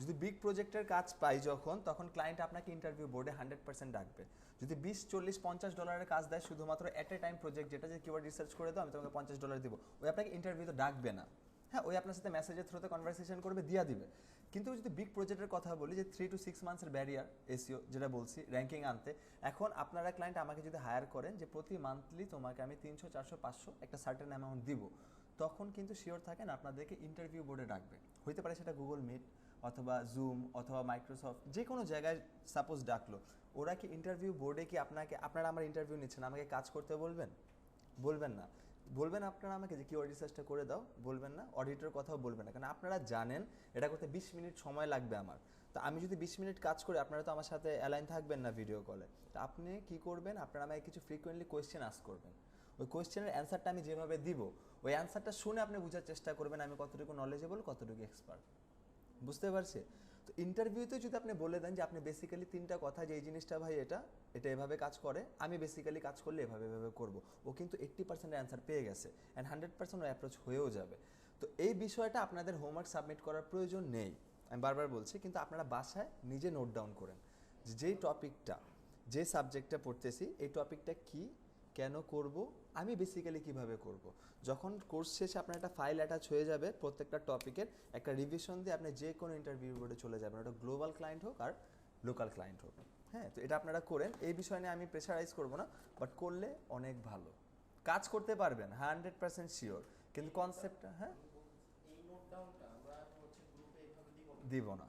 যদি বিগ প্রজেক্টের কাজ পাই যখন, তখন ক্লায়েন্ট আপনাকে ইন্টারভিউ বোর্ডে 100% ডাকবে। যদি 20, 40, 50 ডলারের কাজ দেয় শুধুমাত্র এট এ টাইম প্রজেক্ট, যেটা যে কিওয়ার্ড রিসার্চ করে দাও আমি তোমাকে $50 দিব, ওই আপনাকে ইন্টারভিউতে ডাকবে না। হ্যাঁ, ওই আপনার সাথে মেসেজের থ্রুতে কনভারসেশন করবে, দিয়া দিবে। কিন্তু যদি বিগ প্রজেক্টের কথা বলি, যে 3 to 6 মান্থসের ব্যারিয়ার এসইও যেটা বলছি র্যাঙ্কিং আনতে, এখন আপনারা ক্লায়েন্ট আমাকে যদি হায়ার করেন যে প্রতি মান্থলি তোমাকে আমি 300, 400, 500 একটা সার্টেন অ্যামাউন্ট দিব, তখন কিন্তু শিওর থাকেন আপনাদেরকে ইন্টারভিউ বোর্ডে ডাকবে। হইতে পারে সেটা গুগল মিট অথবা জুম অথবা মাইক্রোসফট, যে কোনো জায়গায় সাপোজ ডাকলো, ওরা কি ইন্টারভিউ বোর্ডে কি আপনারা আমার ইন্টারভিউ নিচ্ছেন, আমাকে কাজ করতে বলবেন? বলবেন না। বলবেন আপনারা আমাকে যে কিওয়ার্ড রিসার্চটা করে দাও, বলবেন না। অডিটর কথাও বলবেন না, কারণ আপনারা জানেন এটা করতে 20 মিনিট সময় লাগবে আমার। তো আমি যদি 20 মিনিট কাজ করি, আপনারা তো আমার সাথে অ্যালাইন থাকবেন না ভিডিও কলে। তো আপনি কি করবেন, আপনারা আমাকে কিছু ফ্রিকোয়েন্টলি কোয়েশ্চেন আস্ক করবেন। ওই কোয়েশ্চেনের অ্যান্সারটা আমি যেভাবে দিব, ওই অ্যান্সারটা শুনে আপনি বোঝার চেষ্টা করবেন আমি কতটুকু নলেজেবল, কতটুকু এক্সপার্ট। বুঝতে পারছি? তো ইন্টারভিউতে যদি আপনি বলে দেন যে আপনি বেসিক্যালি 3টা কথা, যে এই জিনিসটা ভাই এটা এভাবে কাজ করে, আমি বেসিক্যালি কাজ করলে এভাবে করব, ও কিন্তু 80% অ্যান্সার পেয়ে গেছে অ্যান্ড 100% ও অ্যাপ্রোচ হয়েও যাবে। তো এই বিষয়টা আপনাদের হোমওয়ার্ক সাবমিট করার প্রয়োজন নেই, আমি বারবার বলছি, কিন্তু আপনারা বাসায় নিজে নোট ডাউন করেন যেই টপিকটা, যে সাবজেক্টটা পড়তেছি এই টপিকটা কি, কেন করব, আমি বেসিক্যালি কিভাবে করব। যখন কোর্স শেষে আপনার একটা ফাইল অ্যাটাচ হয়ে যাবে প্রত্যেকটা টপিকের, একটা রিভিশন দিয়ে আপনি যে কোনো ইন্টারভিউ বোর্ডে চলে যাবেন, ওটা গ্লোবাল ক্লায়েন্ট হোক আর লোকাল ক্লায়েন্ট হোক। হ্যাঁ, তো এটা আপনারা করেন। এই বিষয় নিয়ে আমি প্রেশারাইজ করব না, বাট করলে অনেক ভালো কাজ করতে পারবেন 100% শিওর। কিন্তু কনসেপ্টটা হ্যাঁ এই নোট ডাউনটা আমরা গ্রুপে এইভাবে দিব না।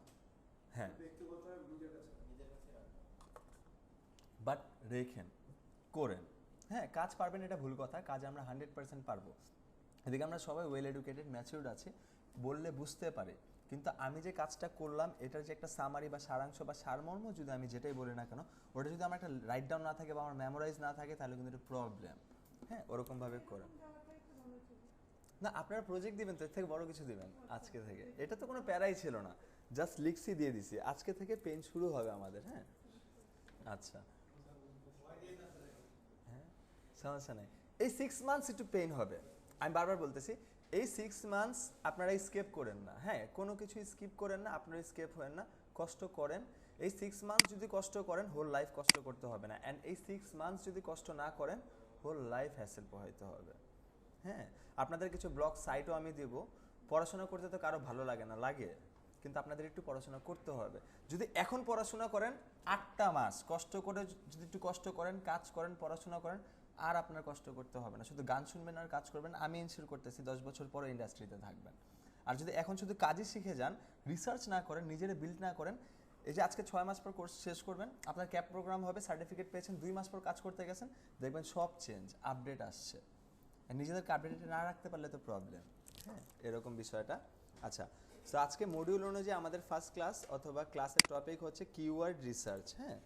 হ্যাঁ, ব্যক্তিগতভাবে নিজের কাছে রাখবো, বাট রেখেন, করেন। হ্যাঁ, কাজ পারবেন এটা ভুল কথা, কাজ আমরা 100% পারবো। এদিকে আমরা সবাই ওয়েল এডুকেটেড, ম্যাচিউরড আছি, বললে বুঝতে পারি। কিন্তু আমি যে কাজটা করলাম এটার যে একটা সামারি বা সারাংশ বা সারমর্ম, যদি আমি যেটাই বলি না কেন, ওটা যদি আমার একটা রাইট ডাউন না থাকে বা আমার মেমোরাইজ না থাকে, তাহলে কিন্তু এটা প্রবলেম। হ্যাঁ, ওরকমভাবে করেন না। আপনারা প্রজেক্ট দিবেন তো, এর থেকে বড় কিছু দিবেন আজকে থেকে, এটা তো কোনো প্যারাই ছিল না, জাস্ট লিখছি দিয়ে দিছি, আজকে থেকে পেন শুরু হবে আমাদের। হ্যাঁ, আচ্ছা, হ্যাঁ, সমস্যা নেই। এই 6 মান্থস একটু পেইন হবে, আমি বারবার বলতেছি, এই 6 মান্থস আপনারা স্কেপ করেন না। হ্যাঁ, কোনো কিছু স্কিপ করেন না, আপনারা স্কেপ হবেন না, কষ্ট করেন। এই 6 মান্থস যদি কষ্ট করেন, হোল লাইফ কষ্ট করতে হবে না। অ্যান্ড এই 6 মান্থস যদি কষ্ট না করেন, হোল লাইফ হ্যাসেল পোহাইতে হবে। হ্যাঁ, আপনাদের কিছু ব্লগ সাইটও আমি দেবো। পড়াশোনা করতে তো কারো ভালো লাগে না, লাগে, কিন্তু আপনাদের একটু পড়াশোনা করতে হবে। যদি এখন পড়াশোনা করেন 8টা মাস কষ্ট করে, যদি একটু কষ্ট করেন, কাজ করেন, পড়াশোনা করেন, আর আপনার কষ্ট করতে হবে না, শুধু গান শুনবেন আর কাজ করবেন। আমি ইনশিওর করতেছি 10 বছর পরে ইন্ডাস্ট্রিতে থাকবেন। আর যদি এখন শুধু কাজই শিখে যান, রিসার্চ না করেন, নিজেরা বিল্ড না করেন, এই যে আজকে 6 মাস পর কোর্স শেষ করবেন, আপনার ক্যাপ প্রোগ্রাম হবে, সার্টিফিকেট পেয়েছেন, 2 মাস পর কাজ করতে গেছেন, দেখবেন সব চেঞ্জ, আপডেট আসছে। নিজেদেরকে আপডেটেড না রাখতে পারলে তো প্রবলেম। হ্যাঁ, এরকম বিষয়টা। আচ্ছা, সো আজকে মডিউল অনুযায়ী আমাদের ফার্স্ট ক্লাস অথবা ক্লাসের টপিক হচ্ছে কিওয়ার্ড রিসার্চ। হ্যাঁ,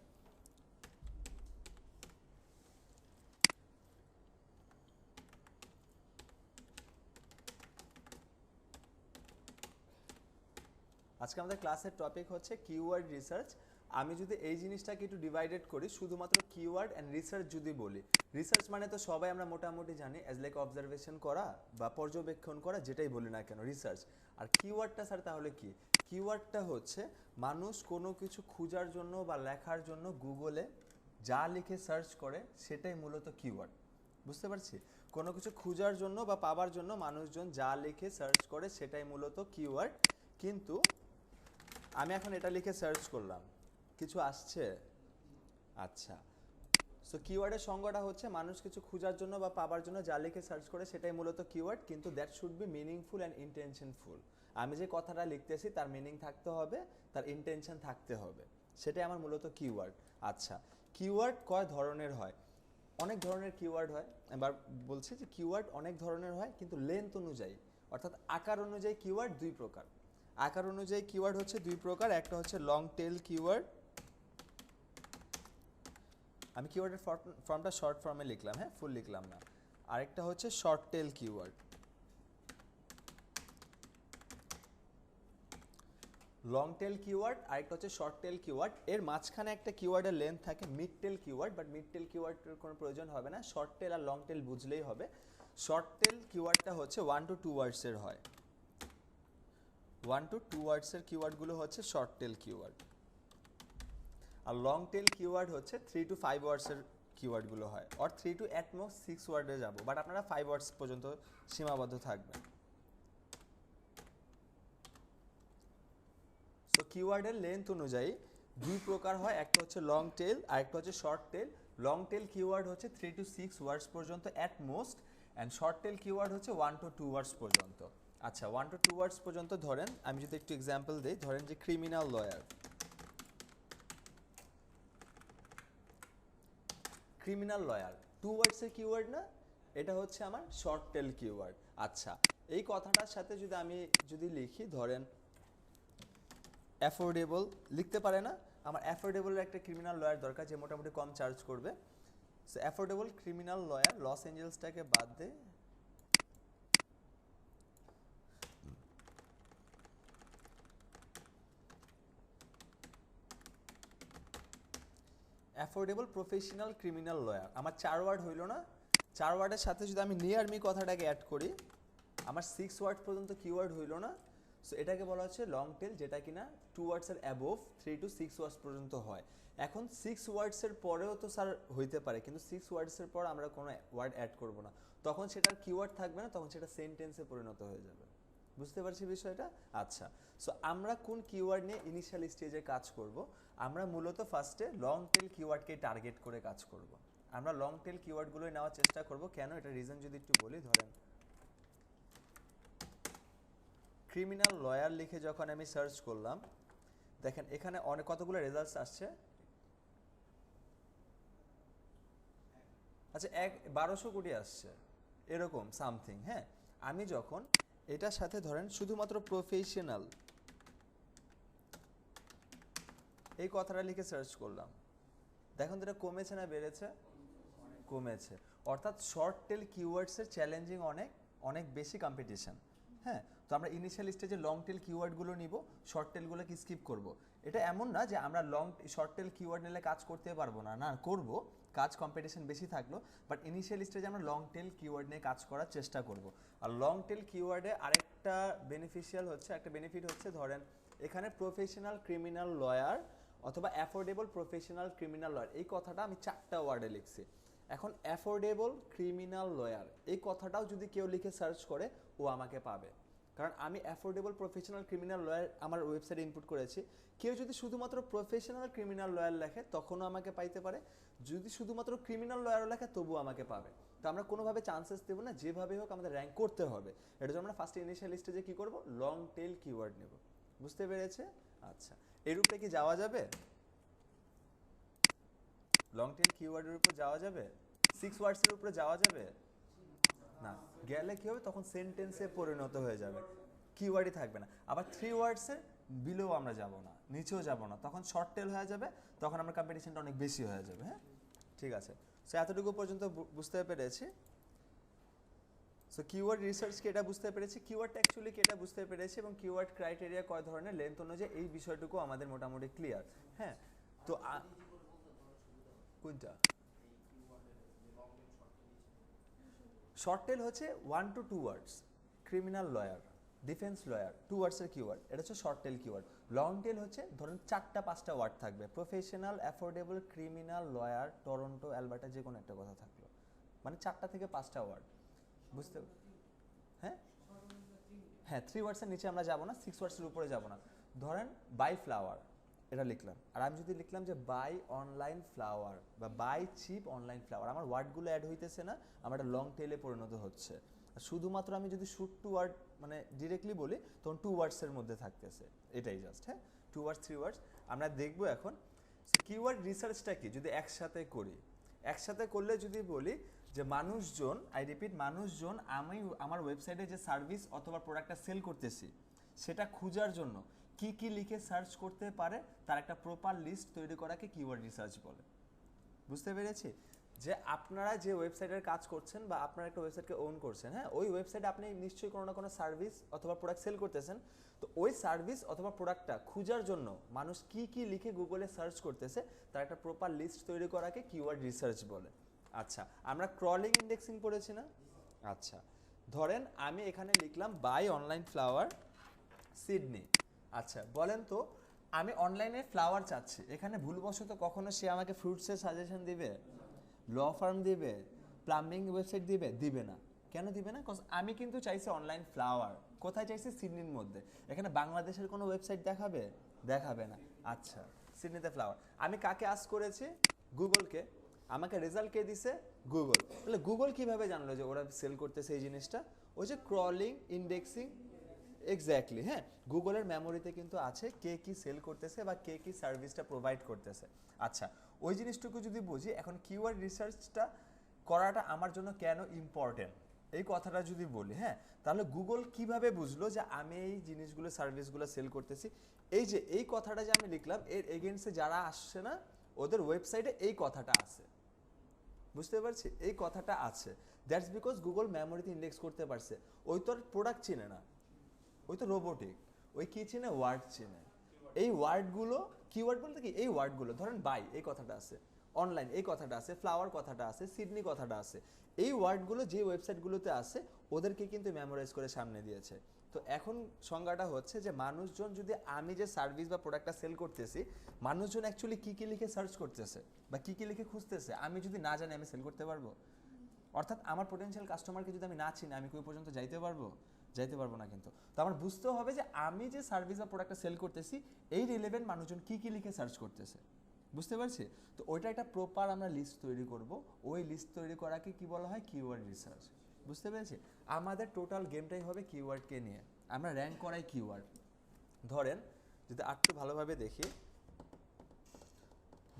আজকে আমাদের ক্লাসের টপিক হচ্ছে কিওয়ার্ড রিসার্চ। আমি যদি এই জিনিসটাকে একটু ডিভাইডেড করি, শুধুমাত্র কিওয়ার্ড অ্যান্ড রিসার্চ যদি বলি, রিসার্চ মানে তো সবাই আমরা মোটামুটি জানি, অ্যাজ লাইক অবজারভেশন করা বা পর্যবেক্ষণ করা, যেটাই বলি না কেন রিসার্চ। আর কিওয়ার্ডটা স্যার তাহলে কি? কিওয়ার্ডটা হচ্ছে মানুষ কোনো কিছু খোঁজার জন্য বা লেখার জন্য গুগলে যা লিখে সার্চ করে, সেটাই মূলত কিওয়ার্ড। বুঝতে পারছি? কোনো কিছু খোঁজার জন্য বা পাওয়ার জন্য মানুষজন যা লিখে সার্চ করে, সেটাই মূলত কিওয়ার্ড। কিন্তু আমি এখন এটা লিখে সার্চ করলাম, কিছু আসছে? আচ্ছা, সো কিওয়ার্ডের সংজ্ঞাটা হচ্ছে মানুষ কিছু খোঁজার জন্য বা পাওয়ার জন্য যা লিখে সার্চ করে, সেটাই মূলত কিওয়ার্ড। কিন্তু that should be meaningful and intentionful. আমি যে কথাটা লিখতেছি তার মিনিং থাকতে হবে, তার ইন্টেনশন থাকতে হবে, সেটাই আমার মূলত কিওয়ার্ড। আচ্ছা, কিওয়ার্ড কয় ধরনের হয়? অনেক ধরনের কিওয়ার্ড হয়। এবার বলছি যে কিওয়ার্ড অনেক ধরনের হয়, কিন্তু লেন্থ অনুযায়ী অর্থাৎ আকার অনুযায়ী কিওয়ার্ড 2 প্রকার। আকার অনুযায়ী কিওয়ার্ড হচ্ছে 2 প্রকার। একটা হচ্ছে লং টেল কিওয়ার্ড, আমি কিওয়ার্ডের ফর্মটা শর্ট ফর্মে লিখলাম, হ্যাঁ, ফুল লিখলাম না। আরেকটা হচ্ছে short tail keyword. Long tail keyword, আরেকটা হচ্ছে শর্ট টেল কিওয়ার্ড। এর মাঝখানে একটা কিওয়ার্ডের লেন্থ থাকে mid tail keyword, but mid tail কিওয়ার্ডের কোনো প্রয়োজন হবে না, শর্ট টেল আর লং টেল বুঝলেই হবে। শর্ট টেল কিওয়ার্ডটা হচ্ছে 1 to 2 ওয়ার্ডসের হয়। 1 to 2 ওয়ার্ডসের কিওয়ার্ডগুলো হচ্ছে শর্ট টেল কিওয়ার্ড, আর লং টেল কিওয়ার্ড হচ্ছে 3 to 5 ওয়ার্ডসের কিওয়ার্ডগুলো হয়, অর 3 to at most 6 ওয়ার্ডে যাব, বাট আপনারা 5 ওয়ার্ডস পর্যন্ত সীমাবদ্ধ থাকবেন। সো কিওয়ার্ডের লেন্থ অনুযায়ী দুই প্রকার হয়, একটা হচ্ছে লং টেল আর একটা হচ্ছে শর্ট টেল। লং টেল কিওয়ার্ড হচ্ছে 3 to 6 ওয়ার্ডস পর্যন্ত at most, and short tail keyword হচ্ছে 1 to 2 ওয়ার্ডস পর্যন্ত। আচ্ছা, 1 to 2 ওয়ার্ডস পর্যন্ত ধরেন, আমি যদি একটু এক্সাম্পল দিই, ধরেন যে ক্রিমিনাল লয়ার। ক্রিমিনাল লয়ার 2 ওয়ার্ডসের কিওয়ার্ড না, এটা হচ্ছে আমার শর্ট টেল কিওয়ার্ড। আচ্ছা, এই কথাটার সাথে যদি আমি লিখি, ধরেন অ্যাফোর্ডেবল লিখতে পারে না, আমার অ্যাফোর্ডেবলের একটা ক্রিমিনাল লয়ার দরকার যে মোটামুটি কম চার্জ করবে। So affordable criminal lawyer Los এঞ্জেলসটাকে বাদ দে, অ্যাফোর্ডেবল প্রফেশনাল ক্রিমিনাল লয়ার আমার 4 ওয়ার্ড হইল না, 4 ওয়ার্ডের সাথে যদি আমি নিয়ার মি কথাটাকে অ্যাড করি, আমার 6 ওয়ার্ড পর্যন্ত কিওয়ার্ড হইল না। সো এটাকে বলা হচ্ছে লং টেল, যেটা কিনা 2 ওয়ার্ডসের অ্যাবোভ 3 to 6 ওয়ার্ডস পর্যন্ত হয়। এখন 6 ওয়ার্ডসের পরেও তো স্যার হইতে পারে, কিন্তু 6 ওয়ার্ডসের পর আমরা কোনো ওয়ার্ড অ্যাড করব না, তখন সেটার কিওয়ার্ড থাকবে না, তখন সেটা সেন্টেন্সে পরিণত হয়ে যাবে। বুঝতে পারছি বিষয়টা? আচ্ছা, সো আমরা কোন কিওয়ার্ড নিয়ে ইনিশিয়াল স্টেজে কাজ করব? আমরা মূলত ফার্স্টে লং টেল কিওয়ার্ডকে টার্গেট করে কাজ করব। আমরা লং টেল কিওয়ার্ডগুলোই নেওয়ার চেষ্টা করব। কেন, এটা রিজন যদি একটু বলি, ধরেন ক্রিমিনাল লয়ার লিখে যখন আমি সার্চ করলাম, দেখেন এখানে কতগুলো রেজাল্টস আসছে। আচ্ছা, 1200 কোটি আসছে এরকম সামথিং। হ্যাঁ, আমি যখন এটার সাথে ধরেন শুধুমাত্র প্রফেশনাল এই কথাটা লিখে সার্চ করলাম, দেখুন তো এটা কমেছে না বেড়েছে? কমেছে। অর্থাৎ শর্ট টেল কিওয়ার্ডসের চ্যালেঞ্জিং অনেক বেশি কম্পিটিশন। হ্যাঁ, তো আমরা ইনিশিয়াল স্টেজে লং টেল কিওয়ার্ডগুলো নিব, শর্ট টেলগুলোকে স্কিপ করব। এটা এমন না যে আমরা শর্ট টেল কিওয়ার্ড নিলে কাজ করতে পারবো না, না করব, কাজ কম্পিটিশন বেশি থাকলো, বাট ইনিশিয়াল স্টেজে আমরা লং টেল কিওয়ার্ড নিয়ে কাজ করার চেষ্টা করব। আর লং টেল কিওয়ার্ডে আরেকটা বেনিফিট হচ্ছে ধরেন এখানে প্রফেশনাল ক্রিমিনাল লয়ার অথবা অ্যাফোর্ডেবল প্রফেশনাল ক্রিমিনাল লয়ার, এই কথাটা আমি 4টা ওয়ার্ডে লিখছি। এখন অ্যাফোর্ডেবল ক্রিমিনাল লয়ার এই কথাটাও যদি কেউ লিখে সার্চ করে, ও আমাকে পাবে, কারণ আমি অ্যাফোর্ডেবল প্রফেশনাল ক্রিমিনাল লয়ার আমার ওয়েবসাইটে ইনপুট করেছি। কেউ যদি শুধুমাত্র প্রফেশনাল ক্রিমিনাল লয়ার লেখে, তখনও আমাকে পাইতে পারে, যদি শুধুমাত্র ক্রিমিনাল লয়ারও লেখে তবুও আমাকে পাবে। তো আমরা কোনোভাবে চান্সেস দেবো না, যেভাবে হোক আমাদের র্যাঙ্ক করতে হবে। এটা জন্য আমরা ফার্স্ট ইনিশিয়াল স্টেজে কী করবো, লং টেল কিওয়ার্ড নেব। বুঝতে পেরেছে? আচ্ছা, এর উপরে কি যাওয়া যাবে? লং টেল কিওয়ার্ডের উপর যাওয়া যাবে? 6 ওয়ার্ডসের উপরে যাওয়া যাবে না, গেলে কি হবে, তখন সেন্টেন্সে পরিণত হয়ে যাবে, কিওয়ার্ডই থাকবে না। আবার 3 ওয়ার্ডসের বিলোও আমরা যাব না, নিচেও যাব না, তখন শর্ট টেল হয়ে যাবে, তখন আমার কম্পিটিশনটা অনেক বেশি হয়ে যাবে। হ্যাঁ, ঠিক আছে। সো এতটুকু পর্যন্ত বুঝতে পেরেছি। সো কিওয়ার্ড রিসার্চ কি এটা বুঝতে পেরেছি, কিওয়ার্ড অ্যাকচুয়ালি কি এটা বুঝতে পেরেছি, এবং কিওয়ার্ড ক্রাইটেরিয়া কয় ধরনের, লেন্থ অনুযায়ী, এই বিষয়টুকু আমাদের মোটামুটি ক্লিয়ার। হ্যাঁ, তো কোনটা শর্ট টেল হচ্ছে 1 to 2 words, criminal lawyer, defence lawyer 2 ওয়ার্ডসের কিওয়ার্ড, এটা হচ্ছে short tail keyword. Long tail হচ্ছে ধরুন 4টা-5টা ওয়ার্ড থাকবে, professional, affordable, criminal, lawyer, Toronto, Alberta, যে কোনো একটা কথা থাকলো, মানে 4টা থেকে 5টা ওয়ার্ড। বুঝতে? হ্যাঁ হ্যাঁ, 3 ওয়ার্ডসের নিচে আমরা যাব না, 6 ওয়ার্ডসের উপরে যাব না। ধরেন বাই ফ্লাওয়ার এটা লিখলাম, আর আমি যদি লিখলাম যে বাই অনলাইন ফ্লাওয়ার বা বাই চিপ অনলাইন ফ্লাওয়ার, আমার ওয়ার্ডগুলো অ্যাড হইতেছে না, আমার একটা লং টেলে পরিণত হচ্ছে। আর শুধুমাত্র আমি যদি শুট টু ওয়ার্ড মানে ডিরেক্টলি বলি, তখন 2 ওয়ার্ডসের মধ্যে থাকতেছে, এটাই জাস্ট। হ্যাঁ, 2 ওয়ার্ডস 3 ওয়ার্ডস আমরা দেখবো এখন। কিওয়ার্ড রিসার্চটা কি যদি একসাথে করি, একসাথে করলে যদি বলি যে মানুষজন, আই রিপিট, মানুষজন আমি আমার ওয়েবসাইটে যে সার্ভিস অথবা প্রোডাক্টটা সেল করতেছি সেটা খোঁজার জন্য কি কি লিখে সার্চ করতে পারে, তার একটা প্রপার লিস্ট তৈরি করাকে কিওয়ার্ড রিসার্চ বলে। বুঝতে পেরেছি? যে আপনারা যে ওয়েবসাইটের কাজ করছেন বা আপনারা একটা ওয়েবসাইটকে ওন করছেন, হ্যাঁ, ওই ওয়েবসাইটে আপনি নিশ্চয়ই কোনো না কোনো সার্ভিস অথবা প্রোডাক্ট সেল করতেছেন। তো ওই সার্ভিস অথবা প্রোডাক্টটা খোঁজার জন্য মানুষ কি কি লিখে গুগলে সার্চ করতেছে, তার একটা প্রপার লিস্ট তৈরি করাকে কিওয়ার্ড রিসার্চ বলে। আচ্ছা, আমরা ক্রলিং ইন্ডেক্সিং পড়েছি না? আচ্ছা, ধরেন আমি এখানে লিখলাম বাই অনলাইন ফ্লাওয়ার, সিডনি। আচ্ছা বলেন তো, আমি অনলাইনে ফ্লাওয়ার চাচ্ছি, এখানে ভুলবশত কখনো সে আমাকে ফ্রুটসের সাজেশন দিবে, ল ফার্ম দিবে, প্লাম্বিং ওয়েবসাইট দিবে না। কেন দিবে না? কজ আমি কিন্তু চাইছি অনলাইন ফ্লাওয়ার। কোথায় চাইছি? সিডনির মধ্যে। এখানে বাংলাদেশের কোনো ওয়েবসাইট দেখাবে না। আচ্ছা, সিডনিতে ফ্লাওয়ার। আমি কাকে আস্ক করেছি? গুগলকে। আমাকে রেজাল্ট কে দিছে? গুগল। তাহলে গুগল কিভাবে জানলো যে ওরা সেল করতেছে এই জিনিসটা? ওই যে ক্রলিং, ইন্ডেক্সিং, এক্স্যাক্টলি। হ্যাঁ, গুগলের মেমোরিতে কিন্তু আছে কে কি সেল করতেছে বা কে কি সার্ভিসটা প্রোভাইড করতেছে। আচ্ছা, ওই জিনিসটুকু যদি বুঝি, এখন কিওয়ার্ড রিসার্চটা করাটা আমার জন্য কেন ইম্পর্টেন্ট, এই কথাটা যদি বলি, হ্যাঁ, তাহলে গুগল কিভাবে বুঝলো যে আমি এই জিনিসগুলো সার্ভিসগুলো সেল করতেছি? এই যে এই কথাটা যে আমি লিখলাম, এর এগেইনস্টে যারা আসছে না, ওদের ওয়েবসাইটে এই কথাটা আছে। বুঝতে পারছি? এই কথাটা আছে। দ্যাটস বিকজ গুগল মেমোরিতে ইন্ডেক্স করতে পারছে। ওই তো প্রোডাক্ট চিনে না, ওই তো রোবোটিক, ওই কি চিনে? ওয়ার্ড চিনে। এই ওয়ার্ডগুলো, কিওয়ার্ড বলতে কি, এই ওয়ার্ডগুলো ধরেন বাই এই কথাটা আছে, অনলাইন এই কথাটা আছে, ফ্লাওয়ার কথাটা আছে, সিডনি কথাটা আছে, এই ওয়ার্ডগুলো যে ওয়েবসাইটগুলোতে আছে ওদেরকে কিন্তু মেমোরাইজ করে সামনে দিয়েছে। তো এখন সংজ্ঞাটা হচ্ছে যে মানুষজন, যদি আমি যে সার্ভিস বা প্রোডাক্টটা সেল করতেছি, মানুষজন অ্যাকচুয়ালি কী কী লিখে সার্চ করতেছে বা কী কী লিখে খুঁজতেছে, আমি যদি না জানি আমি সেল করতে পারবো? অর্থাৎ আমার পোটেনশিয়াল কাস্টমারকে যদি আমি না চিনি, আমি কই পর্যন্ত যাইতে পারবো না। কিন্তু তো আমার বুঝতে হবে যে আমি যে সার্ভিস বা প্রোডাক্টটা সেল করতেছি, এই রিলেভেন্ট মানুষজন কী কী লিখে সার্চ করতেছে। বুঝতে পারছি? তো ওইটা একটা প্রপার আমরা লিস্ট তৈরি করব। ওই লিস্ট তৈরি করাকে কি বলা হয়? Keyword research. বুঝতে পেরেছি? আমাদের টোটাল গেমটাই হবে কিওয়ার্ডকে নিয়ে। আমরা র্যাঙ্ক করাই কিওয়ার্ড। ধরেন যদি আরেকটু ভালোভাবে দেখি,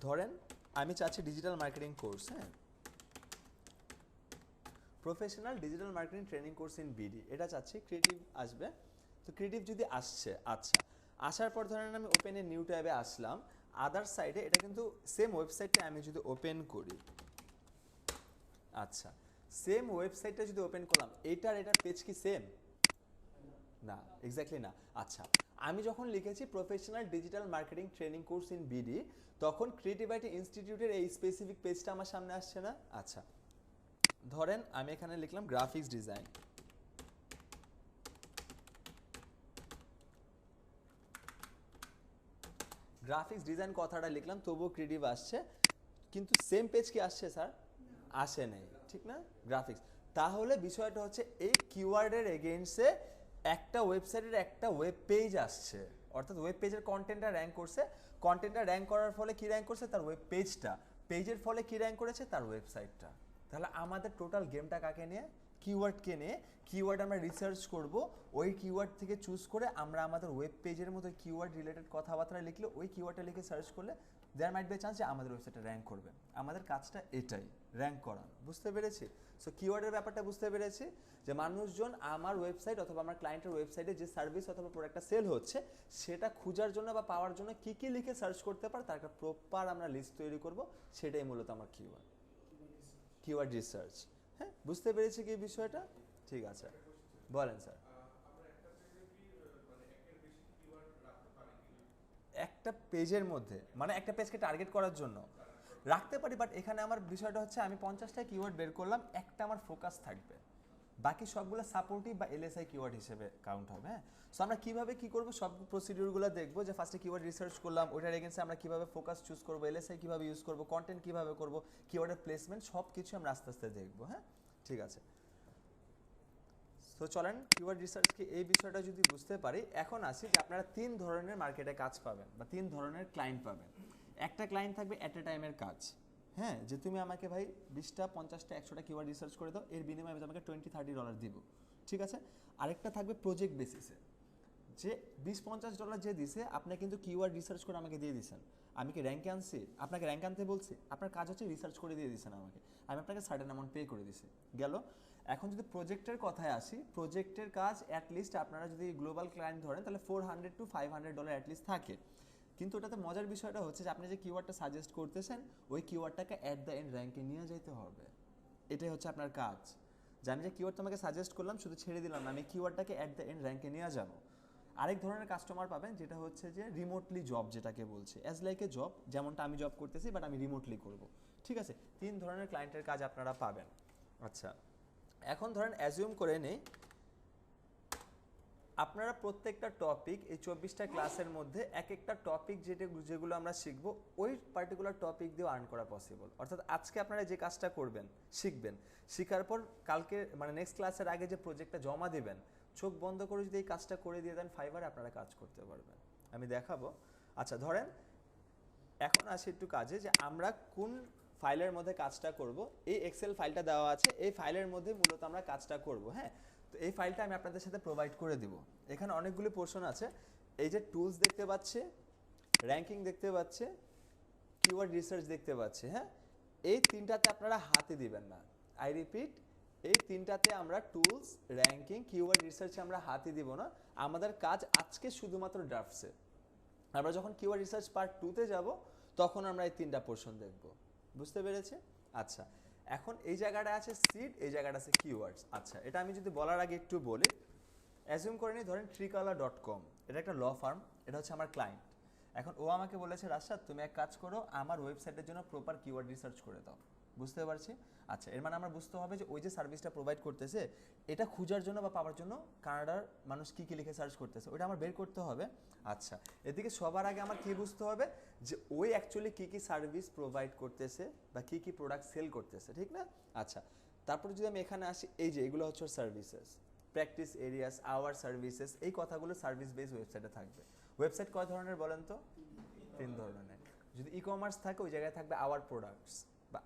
ধরেন আমি চাচ্ছি ডিজিটাল মার্কেটিং কোর্স, হ্যাঁ, professional digital marketing training course in BD, এটা চাচ্ছি। ক্রিয়েটিভ আসবে। তো ক্রিয়েটিভ যদি আসছে, আচ্ছা, আসার পর ধরেন আমি ওপেনে নিউ ট্যাবে আসলাম, আদার সাইডে এটা কিন্তু সেম ওয়েবসাইটে আমি যদি ওপেন করি, আচ্ছা, সেম ওয়েবসাইটটা যদি ওপেন করলাম, এটার পেজ কি সেম? না, এক্স্যাক্টলি না। আচ্ছা, আমি যখন লিখেছি professional digital marketing training course in BD, তখন ক্রিয়েটিভ আইটি ইনস্টিটিউটের এই স্পেসিফিক পেজটা আমার সামনে আসছে না? আচ্ছা, ধরেন আমি এখানে লিখলাম গ্রাফিক্স ডিজাইন, গ্রাফিক্স ডিজাইন কথাটা লিখলাম, তবুও ক্রিয়েটিভ আসছে, কিন্তু সেম পেজ কি আসছে স্যার? আসে নেই, ঠিক না? গ্রাফিক্স। তাহলে বিষয়টা হচ্ছে এই কিওয়ার্ডের এগেইনস্টে একটা ওয়েবসাইটের একটা ওয়েব পেজ আসছে, অর্থাৎ ওয়েব পেজের কন্টেন্টটা র্যাঙ্ক করছে। কন্টেন্টটা র্যাঙ্ক করার ফলে কি র্যাঙ্ক করছে? তার ওয়েব পেজটা। পেজের ফলে কি র্যাঙ্ক করেছে? তার ওয়েবসাইটটা। তাহলে আমাদের টোটাল গেমটা কাকে নিয়ে? কিওয়ার্ডকে নিয়ে। কিওয়ার্ড আমরা রিসার্চ করব, ওই কিওয়ার্ড থেকে চুজ করে আমরা আমাদের ওয়েব পেজের মতো কিওয়ার্ড রিলেটেড কথাবার্তা লিখলে, ওই কিওয়ার্ডটা লিখে সার্চ করলে দেয়ার মাইট বি চান্স যে আমাদের ওয়েবসাইটে র্যাঙ্ক করবে। আমাদের কাজটা এটাই, র্যাঙ্ক করা। বুঝতে পেরেছি? সো কিওয়ার্ডের ব্যাপারটা বুঝতে পেরেছি যে মানুষজন আমার ওয়েবসাইট অথবা আমার ক্লায়েন্টের ওয়েবসাইটে যে সার্ভিস অথবা প্রোডাক্টটা সেল হচ্ছে, সেটা খোঁজার জন্য বা পাওয়ার জন্য কী কী লিখে সার্চ করতে পারে তার একটা প্রপার আমরা লিস্ট তৈরি করব। সেটাই মূলত আমার কিওয়ার্ড রিসার্চ। হ্যাঁ, বুঝতে পেরেছি কি বিষয়টা? ঠিক আছে, বলেন স্যার। একটা পেজের মধ্যে মানে একটা পেজকে টার্গেট করার জন্য রাখতে পারি, বাট এখানে আমার বিষয়টা হচ্ছে আমি 50টা কিওয়ার্ড বের করলাম, একটা আমার ফোকাস থাকবে, বাকি সবগুলো সাপোর্টিভ বা এলএসআই কিওয়ার্ড হিসেবে কাউন্ট হবে। হ্যাঁ, সো আমরা কিভাবে কি করব, সব প্রসিডিউরগুলো দেখবো, যে ফার্স্টে কিওয়ার্ড রিসার্চ করলাম, ওইটার এগেইনস্টে আমরা কিভাবে ফোকাস চুজ করবো, এলএসআই কিভাবে ইউজ করবো, কন্টেন্ট কিভাবে করব, কিওয়ার্ডের প্লেসমেন্ট, সব কিছু আমরা আস্তে আস্তে দেখবো। হ্যাঁ, ঠিক আছে। তো চলেন কিওয়ার্ড রিসার্চ কি এই বিষয়টা যদি বুঝতে পারি, এখন আসি যে আপনারা 3 ধরনের মার্কেটে কাজ পাবেন বা 3 ধরনের ক্লায়েন্ট পাবেন। একটা ক্লায়েন্ট থাকবে অ্যাট এ টাইমের কাজ, হ্যাঁ, যে তুমি আমাকে ভাই 20টা 50টা 100টা কিওয়ার্ড রিসার্চ করে দাও, এর বিনিময়ে আমি তোমাকে $20-30 দিব, ঠিক আছে। আরেকটা থাকবে প্রজেক্ট বেসিসে, যে $20-50 যে দিছে আপনি কিন্তু কিওয়ার্ড রিসার্চ করে আমাকে দিয়ে দিয়েছেন, আমি কি র্যাঙ্কে আনছি? আপনাকে র্যাঙ্ক আনতে বলছি, আপনার কাজ হচ্ছে রিসার্চ করে দিয়ে দিয়েছেন আমাকে, আমি আপনাকে সার্টেন অ্যামাউন্ট পে করে দিছি, গেল। এখন যদি প্রজেক্টের কথায় আসি, প্রজেক্টের কাজ অ্যাটলিস্ট আপনারা যদি গ্লোবাল ক্লায়েন্ট ধরেন তাহলে $400-500 অ্যাটলিস্ট থাকে। কিন্তু ওটাতে মজার বিষয়টা হচ্ছে যে আপনি যে কিওয়ার্ডটা সাজেস্ট করতেছেন, ওই কিওয়ার্ডটাকে অ্যাট দ্য এন্ড র্যাঙ্কে নিয়ে যেতে হবে। এটাই হচ্ছে আপনার কাজ। জানি যে কিওয়ার্ড তোমাকে সাজেস্ট করলাম, শুধু ছেড়ে দিলাম না, আমি কিওয়ার্ডটাকে অ্যাট দ্য এন্ড র্যাঙ্কে নিয়ে যাবো। আরেক ধরনের কাস্টমার পাবেন যেটা হচ্ছে যে রিমোটলি জব, যেটাকে বলছে অ্যাজ লাইক এ জব, যেমনটা আমি জব করতেছি বাট আমি রিমোটলি করব, ঠিক আছে। 3 ধরনের ক্লায়েন্টের কাজ আপনারা পাবেন। আচ্ছা, এখন ধরেন অ্যাজিউম করে নেই আপনারা প্রত্যেকটা টপিক এই 24টা ক্লাসের মধ্যে এক একটা টপিক যেগুলো আমরা শিখব ওই পার্টিকুলার টপিক দিয়ে আর্ন করা পসিবল। অর্থাৎ আজকে আপনারা যে কাজটা করবেন শিখবেন, শেখার পর কালকে মানে নেক্সট ক্লাসের আগে যে প্রজেক্টটা জমা দেবেন, চোখ বন্ধ করে যদি এই কাজটা করে দিয়ে দেন ফাইবারে আপনারা কাজ করতে পারবেন। আমি দেখাবো। আচ্ছা ধরেন এখন আসি একটু কাজে, যে আমরা কোন ফাইলের মধ্যে কাজটা করব। এই এক্সেল ফাইলটা দেওয়া আছে, এই ফাইলের মধ্যে মূলত আমরা কাজটা করব। হ্যাঁ, তো এই ফাইলটা আমি আপনাদের সাথে প্রোভাইড করে দিব। এখানে অনেকগুলি পোর্শন আছে। এই যে টুলস দেখতে পাচ্ছে, র্যাঙ্কিং দেখতে পাচ্ছে, কিওয়ার্ড রিসার্চ দেখতে পাচ্ছে। হ্যাঁ, এই তিনটাতে আপনারা হাতে দিবেন না। আই রিপিট, এই তিনটাতে আমরা টুলস, র্যাঙ্কিং, কিওয়ার্ড রিসার্চে আমরা হাতে দিব না। আমাদের কাজ আজকে শুধুমাত্র ড্রাফটসে। আমরা যখন কিওয়ার্ড রিসার্চ পার্ট 2তে যাব তখন আমরা এই তিনটা পোর্শন দেখব। বুঝতে পেরেছে? আচ্ছা, এখন এই জায়গাটা আছে সিড, এই জায়গাটা আছে কিওয়ার্ডস। আচ্ছা, এটা আমি যদি বলার আগে একটু বলি, অ্যাজিউম করে নিই ধরেন tricolor.com, এটা একটা ল ফার্ম, এটা হচ্ছে আমার ক্লায়েন্ট। এখন ও আমাকে বলেছে রাশাদ তুমি এক কাজ করো, আমার ওয়েবসাইটের জন্য প্রপার কিওয়ার্ড রিসার্চ করে দাও। বুঝতে পারছি? আচ্ছা, এর মানে আমার বুঝতে হবে যে ওই যে সার্ভিসটা প্রোভাইড করতেছে এটা খোঁজার জন্য বা পাওয়ার জন্য কানাডার মানুষ কী কী লিখে সার্চ করতেছে ওইটা আমার বের করতে হবে। আচ্ছা, এদিকে সবার আগে আমার কী বুঝতে হবে যে ওই অ্যাকচুয়ালি কী কী সার্ভিস প্রোভাইড করতেছে বা কী কী প্রোডাক্ট সেল করতেছে, ঠিক না? আচ্ছা, তারপরে যদি আমি এখানে আসি, এই যে এগুলো হচ্ছে services, practice areas, hour services, এই কথাগুলো সার্ভিস বেস ওয়েবসাইটে থাকবে। ওয়েবসাইট কয় ধরনের বলেন তো? 3 ধরনের। যদি ই কমার্স থাকে ওই জায়গায় থাকবে আওয়ার প্রোডাক্টস বা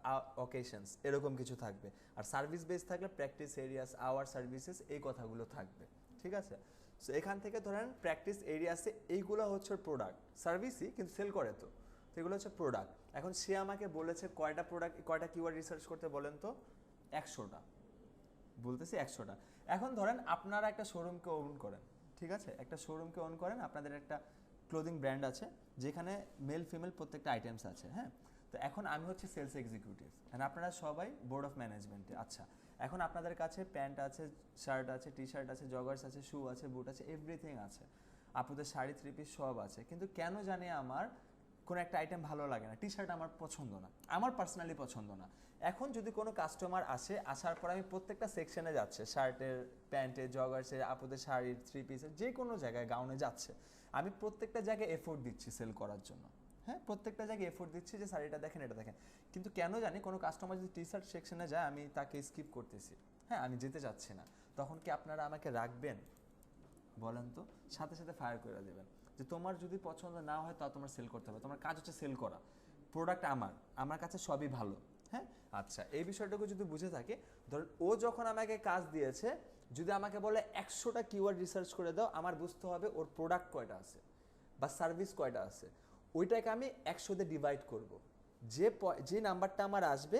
অকেশনস, এরকম কিছু থাকবে। আর সার্ভিস বেস থাকলে প্র্যাকটিস এরিয়াস, আওয়ার সার্ভিসেস, এই কথাগুলো থাকবে। ঠিক আছে? সো এখান থেকে ধরেন প্র্যাকটিস এরিয়াসে এইগুলো হচ্ছে প্রোডাক্ট, সার্ভিসই কিন্তু সেল করে, তো এগুলো হচ্ছে প্রোডাক্ট। এখন সে আমাকে বলেছে কয়টা প্রোডাক্ট, কয়টা কিওয়ার্ড রিসার্চ করতে বলেন তো? 100টা বলতেছি, 100টা। এখন ধরেন আপনারা একটা শোরুমকে ওন করেন, ঠিক আছে? একটা শোরুমকে ওন করেন, আপনাদের একটা ক্লোদিং ব্র্যান্ড আছে যেখানে মেল ফিমেল প্রত্যেকটা আইটেমস আছে। হ্যাঁ, তো এখন আমি হচ্ছে সেলস এক্সিকিউটিভ, অ্যান্ড আপনারা সবাই বোর্ড অফ ম্যানেজমেন্টে। আচ্ছা, এখন আপনাদের কাছে প্যান্ট আছে, শার্ট আছে, টি শার্ট আছে, জগার্স আছে, শু আছে, বুট আছে, এভরিথিং আছে, আপনাদের শাড়ি, থ্রি পিস সব আছে। কিন্তু কেন জানি আমার কোনো একটা আইটেম ভালো লাগে না, টি শার্ট আমার পছন্দ না, আমার পার্সোনালি পছন্দ না। এখন যদি কোনো কাস্টমার আসে, আসার পর আমি প্রত্যেকটা সেকশনে যাচ্ছে, শার্টের, প্যান্টের, জগার্সের, আপুদের শাড়ির, থ্রি পিসের, যে কোনো জায়গায় গাউনে যাচ্ছে, আমি প্রত্যেকটা জায়গায় এফোর্ট দিচ্ছি সেল করার জন্য। হ্যাঁ, প্রত্যেকটা জায়গায় এফোর্ট দিচ্ছি যে শাড়িটা দেখেন, এটা দেখেন। কিন্তু কেন জানি কোনো কাস্টমার যদি টি শার্ট সেকশনে যায় আমি তাকে স্কিপ করতেছি। হ্যাঁ, আমি যেতে চাচ্ছি না। তখন কি আপনারা আমাকে রাখবেন বলেন তো? সাথে সাথে ফায়ার করে দেবেন। যে তোমার যদি পছন্দ না হয় তা তোমার সেল করতে হবে, তোমার কাজ হচ্ছে সেল করা, প্রোডাক্ট আমার কাছে সবই ভালো। হ্যাঁ, আচ্ছা, এই বিষয়টাকে যদি বুঝে থাকে, ধরুন ও যখন আমাকে কাজ দিয়েছে, যদি আমাকে বলে 100টা কিওয়ার্ড রিসার্চ করে দাও, আমার বুঝতে হবে ওর প্রোডাক্ট কয়টা আছে বা সার্ভিস কয়টা আছে, ওইটাকে আমি 100 দিয়ে ডিভাইড করব। যে নাম্বারটা আমার আসবে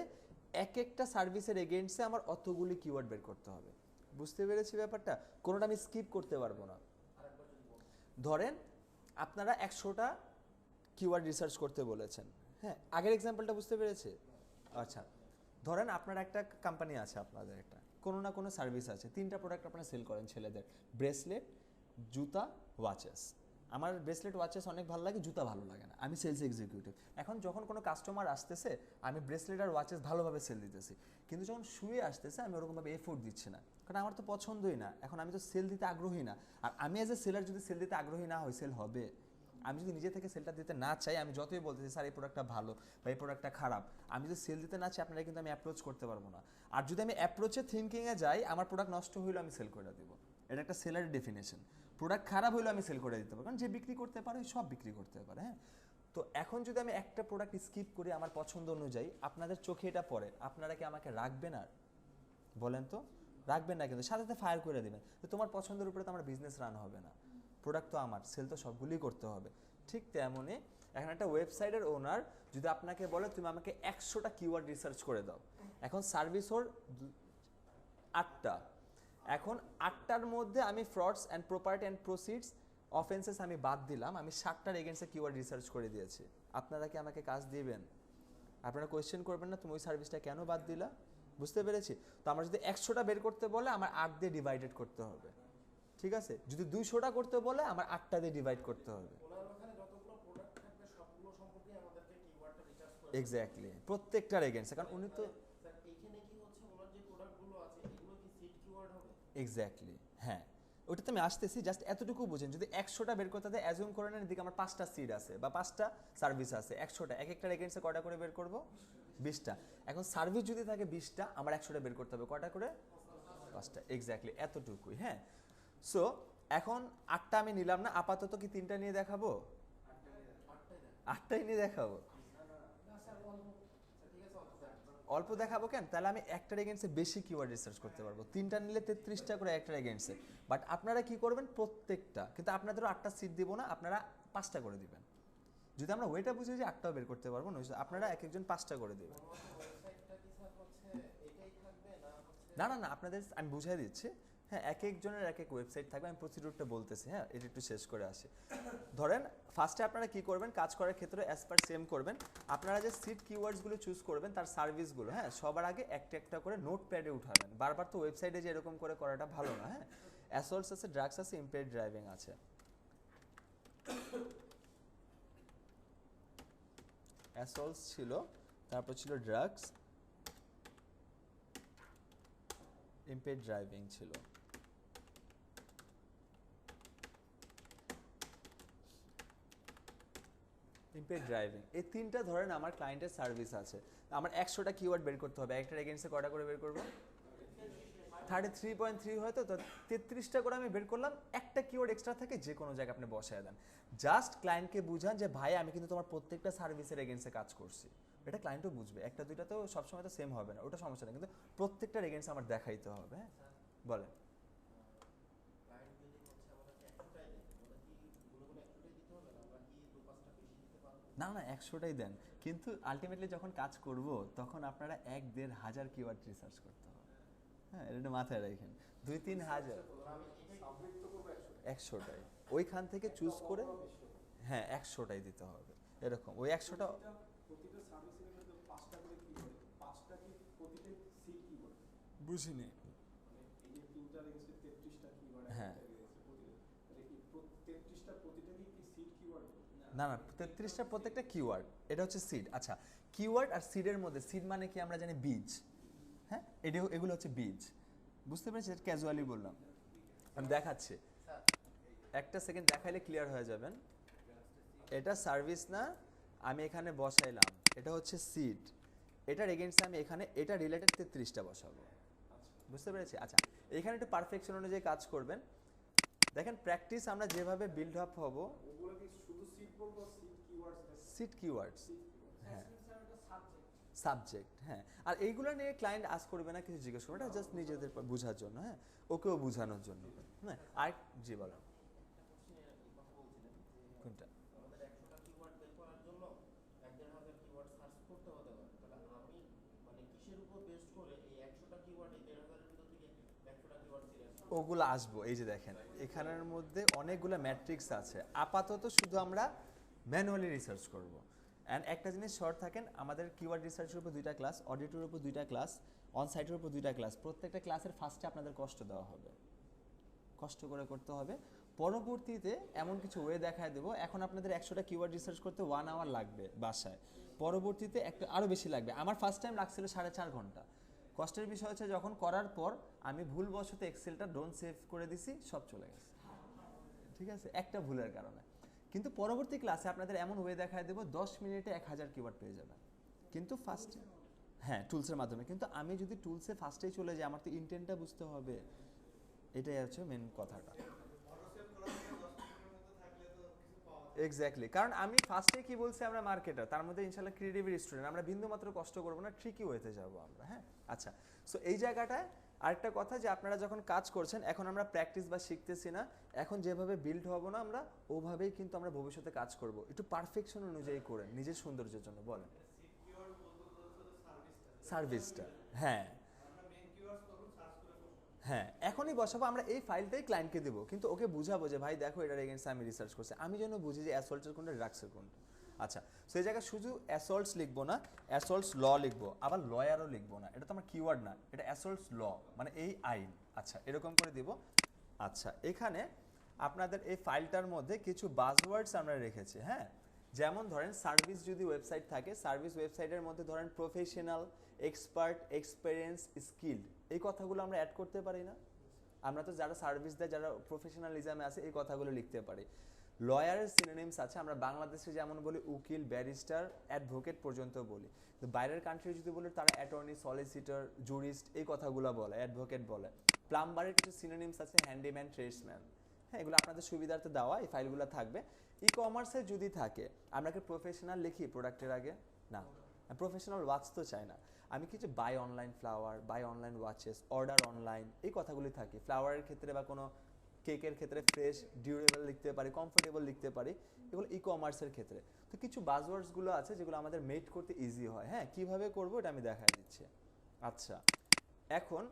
এক একটা সার্ভিসের এগেইনস্টে আমার অতগুলি কিওয়ার্ড বের করতে হবে। বুঝতে পেরেছি ব্যাপারটা? কোনোটা আমি স্কিপ করতে পারবো না। ধরেন আপনারা 100টা কিওয়ার্ড রিসার্চ করতে বলেছেন। হ্যাঁ, আগের এক্সাম্পলটা বুঝতে পেরেছে? আচ্ছা, ধরেন আপনার একটা কোম্পানি আছে, আপনাদের একটা কোনো না কোনো সার্ভিস আছে, 3টা প্রোডাক্ট আপনারা সেল করেন ছেলেদের, ব্রেসলেট, জুতা, ওয়াচেস। আমার ব্রেসলেট, ওয়াচেস অনেক ভালো লাগে, জুতা ভালো লাগে না, আমি সেলস এক্সিকিউটিভ। এখন যখন কোনো কাস্টমার আসতেছে আমি ব্রেসলেট আর ওয়াচেস ভালোভাবে সেল দিতেছি, কিন্তু যখন শুয়ে আসতেছে আমি ওরকমভাবে এফোর্ট দিচ্ছি না, কারণ আমার তো পছন্দই না। এখন আমি তো সেল দিতে আগ্রহী না। আর আমি অ্যাজ এ সেলার যদি সেল দিতে আগ্রহী না হই, সেল হবে? আমি যদি নিজে থেকে সেলটা দিতে না চাই, আমি যতই বলতেছি স্যার এই প্রোডাক্টটা ভালো বা এই প্রোডাক্টটা খারাপ, আমি যদি সেল দিতে না চাই আপনারা কিন্তু আমি অ্যাপ্রোচ করতে পারবো না। আর যদি আমি অ্যাপ্রোচে থিঙ্কিংয়ে যাই, আমার প্রোডাক্ট নষ্ট হইলে আমি সেল করে দেবো। এটা একটা সেলারের ডেফিনেশন। প্রোডাক্ট খারাপ হইলে আমি সেল করে দিতে পারবো, কারণ যে বিক্রি করতে পারে সব বিক্রি করতে পারে। হ্যাঁ, তো এখন যদি আমি একটা প্রোডাক্ট স্কিপ করি আমার পছন্দ অনুযায়ী, আপনাদের চোখে এটা পড়ে, আপনারা কি আমাকে রাখবেন? আর বলেন তো রাখবেন না, কিন্তু সাথে সাথে ফায়ার করে দেবেন। তো তোমার পছন্দের উপরে তো আমার বিজনেস রান হবে না, প্রোডাক্ট তো আমার, সেল তো সবগুলোই করতে হবে। ঠিক তেমনই এখন একটা ওয়েবসাইটের ওনার যদি আপনাকে বলে তুমি আমাকে 100টা কিওয়ার্ড রিসার্চ করে দাও, এখন সার্ভিস ওর 8টা, এখন 8টার মধ্যে আমি frauds and property and proceeds offences আমি বাদ দিলাম, আমি 7টার এগেন্সে কিওয়ার্ড রিসার্চ করে দিয়েছি। আপনারা কি আমাকে কাজ দিবেন? আপনারা কোয়েশ্চেন করবেন না তুমি ওই সার্ভিসটা কেন বাদ দিলা? বুঝতে পেরেছি? তো আমরা যদি 100টা বের করতে বলে আমার 8 দিয়ে ডিভাইডেড করতে হবে, ঠিক আছে? যদি 200টা করতে বলে আমার 8টা দিয়ে ডিভাইড করতে হবে। এক্স্যাক্টলি, প্রত্যেকটার এগেইনস্ট, কারণ উনি তো এখানে কি হচ্ছে ওনার যে প্রোডাক্টগুলো আছে এগুলো কি সিড কিওয়ার্ড হবে? এক্স্যাক্টলি, হ্যাঁ, ওটাতে আমি আসতেছি, জাস্ট এতটুকু বুঝেন। যদি 100টা বের করতে দেয়, অ্যাজিউম করে নেন এদিকে আমার 5টা সিড আছে বা 5টা সার্ভিস আছে, 100টা, এক একটার এগেইনস্টে কয়টা করে বের করব? 20টা। এখন সার্ভিস যদি থাকে 20টা, আমার 100টা বের করতে হবে কয়টা করে? 5টা। এক্স্যাক্টলি এতটুকুই। হ্যাঁ, সো এখন 8টা আমি নিলাম না, আপাতত কি 3টা নিয়ে দেখাবো? 8টাই নিয়ে দেখাবো? অল্প দেখাবো কেন? তাহলে আমি একটার এগেইনস্টে বেশি কিওয়ার্ড রিসার্চ করতে পারবো। 3টা নিলে 33টা করে একটার এগেইনস্টে। বাট আপনারা কি করবেন? প্রত্যেকটা, কিন্তু আপনাদেরও 8টা সিট দিব না, আপনারা 5টা করে দিবেন। যদি আমরা ওয়েটা বুঝি যে 8টাও বের করতে পারবো না, আপনারা এক একজন 5টা করে দিবেন। না না না, আপনাদের আমি বুঝাই দিচ্ছি। হ্যাঁ, এক একজনের এক এক ওয়েবসাইট থাকবে, আমি প্রসিডিউরটা বলতেছি। হ্যাঁ, এটা একটু শেষ করে আসি। ধরেন ফার্স্টে আপনারা কি করবেন? কাজ করার ক্ষেত্রে অ্যাজ পার সেম করবেন। আপনারা যে সিট কিওয়ার্ডসগুলো চুজ করবেন তার সার্ভিসগুলো, হ্যাঁ, সবার আগে একটা একটা করে নোটপ্যাডে উঠাবেন। বারবার তো ওয়েবসাইটে যে এরকম করে করাটা ভালো না। হ্যাঁ, অ্যাসল্টস আছে, ড্রাগস আছে, ইম্পেয়ার্ড ড্রাইভিং আছে। অ্যাসল্টস ছিল, তারপর ছিল ড্রাগস, ইম্পেয়ার্ড ড্রাইভিং ছিল। ইম্পেয়ার্ড ড্রাইভিং, এই তিনটা ধরেন আমার ক্লায়েন্টের সার্ভিস আছে। আমার 100টা কিওয়ার্ড বের করতে হবে, একটার এগেইনস্টে কয়টা করে বের করব? 33.3 হয়তো, তো 33টা করে আমি বের করলাম। একটা কিওয়ার্ড এক্সট্রা থাকে, যে কোনো জায়গায় আপনি বসায় দেন। জাস্ট ক্লায়েন্টকে বুঝান যে ভাই আমি কিন্তু তোমার প্রত্যেকটা সার্ভিসের এগেইনস্টে কাজ করছি। এটা ক্লায়েন্টও বুঝবে। একটা দুইটা তো সবসময় তো সেম হবে না, ওটা সমস্যা নেই, কিন্তু প্রত্যেকটার এগেইনস্টে আমার দেখাইতে হবে। হ্যাঁ, বলেন। না না, 100টাই দেন, কিন্তু আলটিমেটলি যখন কাজ করব তখন আপনারা 1-1.5 হাজার কিওয়ার্ড রিসার্চ করতে হবে। হ্যাঁ, এটা মাথায় রাখেন। 2-3 হাজার, 100টাই ওইখান থেকে চুজ করে, হ্যাঁ 100টাই দিতে হবে। এরকম ওই 100টা বুঝিনি। হ্যাঁ, না না, 33টা প্রত্যেকটা কিওয়ার্ড, এটা হচ্ছে সিড। আচ্ছা, কিওয়ার্ড আর সিডের মধ্যে, সিড মানে কি আমরা জানি বীজ। হ্যাঁ, এগুলো হচ্ছে বীজ, বুঝতে পেরেছি? ক্যাজুয়ালি বললাম, আমি দেখাচ্ছি, একটা সেকেন্ড দেখাইলে ক্লিয়ার হয়ে যাবেন। এটা সার্ভিস না, আমি এখানে বসাইলাম, এটা হচ্ছে সিড। এটার এগেইনস্টে আমি এখানে এটা রিলেটেড 33টা বসাবো, বুঝতে পেরেছি? আচ্ছা, এখানে একটু পারফেকশন অনুযায়ী কাজ করবেন। দেখেন প্র্যাকটিস আমরা যেভাবে বিল্ড আপ হব, সিট কিওয়ার্ডস, হ্যাঁ সাবজেক্ট, হ্যাঁ। আর এইগুলো নিয়ে ক্লায়েন্ট আস করবে না, কিছু জিজ্ঞেস করবে না, জাস্ট নিজেদের বোঝার জন্য, হ্যাঁ, ওকেও বোঝানোর জন্য। হ্যাঁ, আর জি বলো কোনটা? ওগুলো আসবো, এই যে দেখেন এখানের মধ্যে অনেকগুলো ম্যাট্রিক্স আছে। আপাতত শুধু আমরা ম্যানুয়ালি রিসার্চ করব। অ্যান্ড একটা জিনিস শর্ট থাকেন, আমাদের কিওয়ার্ড রিসার্চের উপর 2টা ক্লাস, অডিটের উপর 2টা ক্লাস, অন সাইটের উপর 2টা ক্লাস। প্রত্যেকটা ক্লাসের ফার্স্টে আপনাদের কষ্ট দেওয়া হবে, কষ্ট করে করতে হবে। পরবর্তীতে এমন কিছু ওয়ে দেখায় দেবো, এখন আপনাদের 100টা কিওয়ার্ড রিসার্চ করতে 1 আওয়ার লাগবে বাসায়, পরবর্তীতে একটা আরও বেশি লাগবে। আমার ফার্স্ট টাইম লাগছিল 4.5 ঘন্টা। কষ্টের বিষয় হচ্ছে যখন করার পর আমি ভুলবশত এক্সেলটা ডোন্ট সেভ করে দিছি, সব চলে গেছে, ঠিক আছে, একটা ভুলের কারণে। কিন্তু পরবর্তী ক্লাসে আপনাদের এমন ওয়ে দেখায় দেবো 10 মিনিটে 1000 কিওয়ার্ড পেয়ে যাবেন, কিন্তু ফার্স্টে, হ্যাঁ টুলসের মাধ্যমে। কিন্তু আমি যদি টুলসে ফার্স্টেই চলে যাই, আমার তো ইন্টেন্টটা বুঝতে হবে, এটাই হচ্ছে মেন কথাটা। এক্স্যাক্টলি, কারণ আমি ফার্স্টে কি বলছি, আমরা মার্কেটার, তার মধ্যে ইনশাল্লাহ ক্রিয়েটিভ স্টুডেন্ট, আমরা বিন্দু মাত্র কষ্ট করবো না, ট্রিকি ওয়েতে যাবো আমরা। হ্যাঁ, আচ্ছা, সো এই জায়গাটায় আরেকটা কথা, যে আপনারা যখন কাজ করছেন, এখন আমরা প্র্যাকটিস বা শিখতেছি না, এখন যেভাবে বিল্ড হবো না আমরা, ওভাবেই কিন্তু আমরা ভবিষ্যতে কাজ করব। একটু পারফেকশন অনুযায়ী করেন, নিজের সৌন্দর্যের জন্য। বলেন সার্ভিসটা, হ্যাঁ হ্যাঁ, এখনই বসাবো আমরা, এই ফাইলটাই ক্লায়েন্টকে দেবো, কিন্তু ওকে বুঝাবো যে ভাই দেখো এটার এগেইনস্টে আমি রিসার্চ করছি, আমি যেন বুঝি যে অ্যাসল্টের কোনটা, ড্রাগসের কোনটা। আচ্ছা, সেই জায়গায় শুধু অ্যাসল্টস লিখবো না, অ্যাসল্টস ল লিখবো, আবার লয়ারও লিখবো না, এটা তো আমার কিওয়ার্ড না, এটা অ্যাসল্টস ল, মানে এই আইন। আচ্ছা, এরকম করে দিব। আচ্ছা, এখানে আপনাদের এই ফাইলটার মধ্যে কিছু বাজওয়ার্ডস আমরা রেখেছি। হ্যাঁ, যেমন ধরেন সার্ভিস যদি ওয়েবসাইট থাকে, সার্ভিস ওয়েবসাইটের মধ্যে ধরেন প্রফেশনাল, এক্সপার্ট, এক্সপেরিয়েন্স, স্কিলড, এই কথাগুলো আমরা অ্যাড করতে পারি না? আমরা তো যারা সার্ভিস দেয়, যারা প্রফেশনালিজমে আছে, এই কথাগুলো লিখতে পারি। লয়ারের সিনোনিমস আছে, আমরা বাংলাদেশে যেমন বলি উকিল, ব্যারিস্টার, অ্যাডভোকেট পর্যন্ত বলি, তো বাইরের কান্ট্রি যদি বলি তারা অ্যাটর্নি, সলিসিটর, জুরিস্ট এই কথাগুলো বলে, অ্যাডভোকেট বলে। প্লাম্বারের কিছু সিনোনিমস আছে, হ্যান্ডিম্যান, ট্রেডসম্যান। হ্যাঁ, এগুলো আপনাদের সুবিধার্থে দেওয়া, এই ফাইলগুলো থাকবে। ই কমার্সে যদি থাকে, আমরা কি প্রফেশনাল লিখি প্রোডাক্টের আগে? না, প্রফেশনাল ওয়াচ তো চাই না। আমি কিছু buy online flower, buy online watches, order online, এই কথাগুলি থাকি। ফ্লাওয়ারের ক্ষেত্রে বা কোনো কেকের ক্ষেত্রে ফ্রেশ, ডিউরেবল লিখতে পারি, কমফোর্টেবল লিখতে পারি, এগুলো ই কমার্সের ক্ষেত্রে। তো কিছু বাজওয়ার্ডসগুলো আছে যেগুলো আমাদের মেড করতে ইজি হয়। হ্যাঁ, কীভাবে করবো এটা আমি দেখাই দিচ্ছি। আচ্ছা, এখন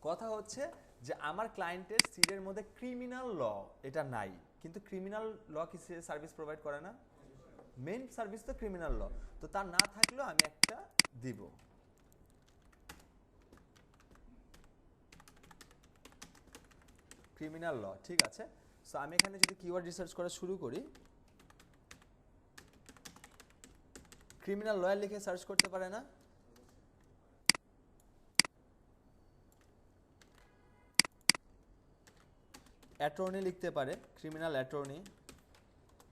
কথা হচ্ছে যে আমার ক্লায়েন্টের সিডের মধ্যে ক্রিমিনাল ল এটা নাই, কিন্তু ক্রিমিনাল ল কি সার্ভিস প্রোভাইড করে না? মেইন সার্ভিস তো ক্রিমিনাল ল, তো তার না থাকলেও আমি একটা দিব। ক্রিমিনাল ল, ঠিক আছে। সো আমি এখানে যদি কিওয়ার্ড রিসার্চ করা শুরু করি, ক্রিমিনাল লয়ার লিখে সার্চ করতে পারে না? অ্যাটর্নি লিখতে পারে, ক্রিমিনাল অ্যাটর্নি।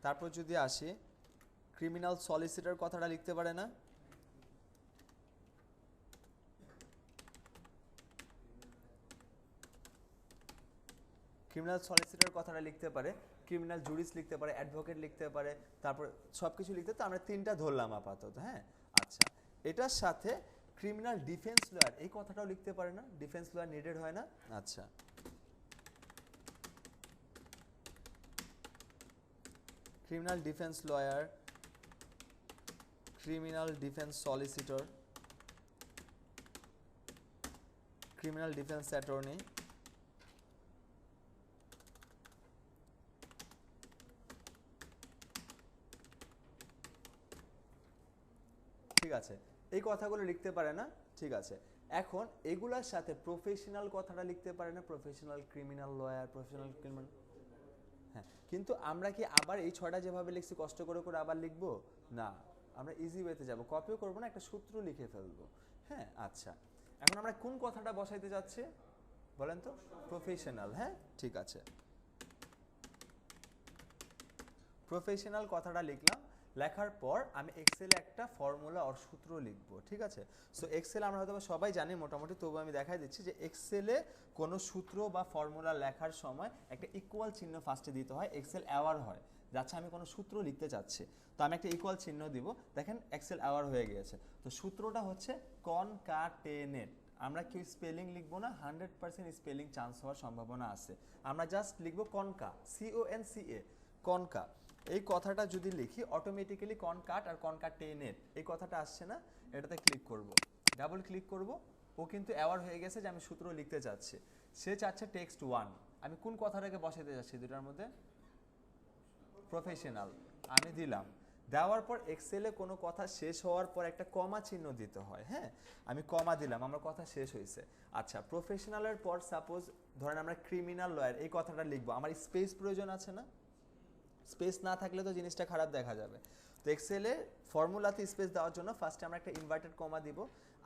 তারপর যদি আসি, ক্রিমিনাল সলিসিটর কথাটা লিখতে পারে না? ক্রিমিনাল সলিসিটর কথাটা লিখতে পারে, ক্রিমিনাল জুরিস্ট লিখতে পারে, অ্যাডভোকেট লিখতে পারে, তারপর সব কিছু লিখতে। তো আমরা তিনটা ধরলাম আপাতত। হ্যাঁ, আচ্ছা, এটার সাথে ক্রিমিনাল ডিফেন্স লয়ার এই কথাটাও লিখতে পারে না? ডিফেন্স লয়ার নিডেড হয় না? আচ্ছা, criminal defence lawyer, criminal defence solicitor, criminal defence attorney, ঠিক আছে, এই কথাগুলো লিখতে পারে না? ঠিক আছে, এখন এগুলার সাথে প্রফেশনাল কথাটা লিখতে পারে না? Professional criminal lawyer, professional criminal. হ্যাঁ, কিন্তু আমরা কি আবার এই ছয়টা যেভাবে লিখছি কষ্ট করে করে আবার লিখবো না? আমরা ইজি ওয়েতে যাব, কপিও করবো না, একটা সূত্র লিখে ফেলবো। হ্যাঁ, আচ্ছা, এখন আমরা কোন কথাটা বসাইতে যাচ্ছি বলেন তো? প্রফেশনাল। হ্যাঁ, ঠিক আছে, প্রফেশনাল কথাটা লিখলাম। লেখার পর আমি এক্সেলে একটা ফর্মুলা আর সূত্র লিখবো, ঠিক আছে। সো এক্সেল আমরা হয়তো সবাই জানি মোটামুটি, তবু আমি দেখাই দিচ্ছি যে এক্সেলে কোনো সূত্র বা ফর্মুলা লেখার সময় একটা ইকুয়াল চিহ্ন ফার্স্টে দিতে হয়, এক্সেল অ্যাওয়ার হয় যাচ্ছে আমি কোনো সূত্র লিখতে চাচ্ছি, তো আমি একটা ইকুয়াল চিহ্ন দিব। দেখেন এক্সেল অ্যাওয়ার হয়ে গিয়েছে। তো সূত্রটা হচ্ছে কনকাটেনেট। আমরা কি স্পেলিং লিখবো না, 100% স্পেলিং চান্স হওয়ার সম্ভাবনা আছে। আমরা জাস্ট লিখবো কনকা, CONCA, কনকা। এই কথাটা যদি লিখি অটোমেটিক্যালি কনকাট আর কনকাটেনেট এই কথাটা আসছে না? এটাতে ক্লিক করব, ডাবল ক্লিক করব, ও কিন্তু অ্যাওয়ার হয়ে গেছে যে আমি সূত্র লিখতে চাচ্ছি। সে চাচ্ছে টেক্সট 1, আমি কোন কথাটাকে বসাতে যাচ্ছি দুটার মধ্যে? প্রফেশনাল, আমি দিলাম। দেওয়ার পর এক্সেলে কোনো কথা শেষ হওয়ার পর একটা কমা চিহ্ন দিতে হয়। হ্যাঁ, আমি কমা দিলাম, আমার কথা শেষ হয়েছে। আচ্ছা, প্রফেশনালের পর সাপোজ ধরেন আমরা ক্রিমিনাল লয়ার এই কথাটা লিখবো, আমার স্পেস প্রয়োজন আছে না? স্পেস না থাকলে তো জিনিসটা খারাপ দেখা যাবে। তো এক্সেলে ফর্মুলাতে স্পেস দেওয়ার জন্য ফার্স্টে আমরা একটা ইনভার্টেড কমা দিব,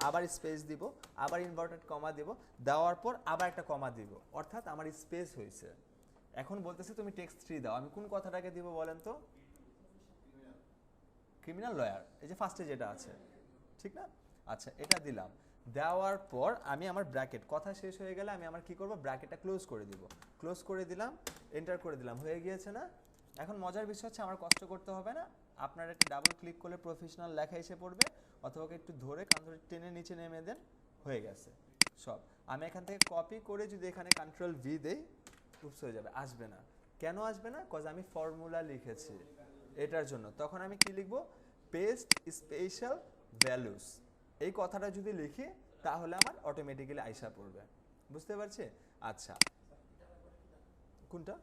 আবার স্পেস দিব, আবার ইনভার্টেড কমা দিব, দেওয়ার পর আবার একটা কমা দিব, অর্থাৎ আমার স্পেস হয়েছে। এখন বলতেছে তুমি টেক্সট 3 দাও, আমি কোন কথাটাকে দিব বলেন তো? ক্রিমিনাল লয়ার, এই যে ফার্স্টে যেটা আছে, ঠিক না? আচ্ছা, এটা দিলাম। দেওয়ার পর আমি আমার ব্র্যাকেট, কথা শেষ হয়ে গেলে আমি আমার কি করব, ব্র্যাকেটটা ক্লোজ করে দিব। ক্লোজ করে দিলাম, এন্টার করে দিলাম, হয়ে গিয়েছে না? এখন মজার বিষয় হচ্ছে আমার কষ্ট করতে হবে না, আপনারা একটা ডাবল ক্লিক করলে প্রফেশনাল লেখা এসে পড়বে, অথবা একটু ধরে কান ধরে টেনে নিচে নেমে দেন, হয়ে গেছে সব। আমি এখান থেকে কপি করে যদি এখানে কন্ট্রোল V দেই, উপস হয়ে যাবে, আসবে না। কেন আসবে না? কজ আমি ফর্মুলা লিখেছি এটার জন্য। তখন আমি কি লিখবো, পেস্ট স্পেশাল ভ্যালুস, এই কথাটা যদি লিখি তাহলে আমার অটোমেটিক্যালি আইসা পড়বে। বুঝতে পারছি? আচ্ছা, কোনটা?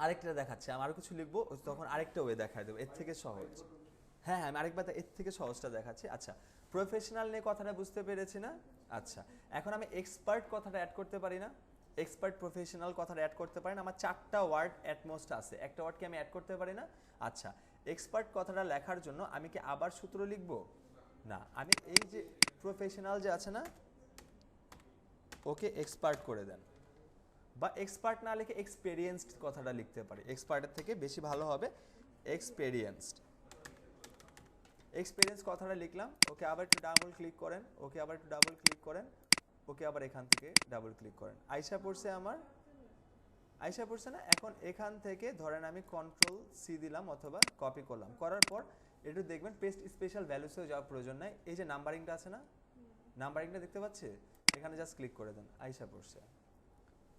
আরেকটা দেখাচ্ছে, আমি আরো কিছু লিখবো, তখন আরেকটা ওয়ে দেখায় দেবো, এর থেকে সহজ। হ্যাঁ হ্যাঁ, আমি আরেকবার এর থেকে সহজটা দেখাচ্ছি। আচ্ছা, প্রফেশনাল নিয়ে কথাটা বুঝতে পেরেছি না? আচ্ছা, এখন আমি এক্সপার্ট কথাটা অ্যাড করতে পারি না? এক্সপার্ট প্রফেশনাল কথাটা অ্যাড করতে পারি না? আমার 4টা ওয়ার্ড অ্যাটমোস্ট আছে, একটা ওয়ার্ড কি আমি অ্যাড করতে পারি না? আচ্ছা, এক্সপার্ট কথাটা লেখার জন্য আমি কি আবার সূত্র লিখবো? না, আমি এই যে প্রফেশনাল যে আছে না, ওকে এক্সপার্ট করে দেন, বা এক্সপার্ট না লিখে এক্সপেরিয়েন্সড কথাটা লিখতে পারি, এক্সপার্টের থেকে বেশি ভালো হবে এক্সপেরিয়েন্সড। এক্সপেরিয়েন্স কথাটা লিখলাম, ওকে আবার একটু ডাবল ক্লিক করেন, ওকে আবার একটু ডাবল ক্লিক করেন, ওকে আবার এখান থেকে ডাবল ক্লিক করেন, আইসা পড়ছে আমার, আইসা পড়ছে না? এখন এখান থেকে ধরেন আমি কন্ট্রোল সি দিলাম অথবা কপি করলাম, করার পর একটু দেখবেন পেস্ট স্পেশাল ভ্যালুসেও যাওয়ার প্রয়োজন নাই, এই যে নাম্বারিংটা আছে না, নাম্বারিংটা দেখতে পাচ্ছে, এখানে জাস্ট ক্লিক করে দেন, আইসা পড়ছে।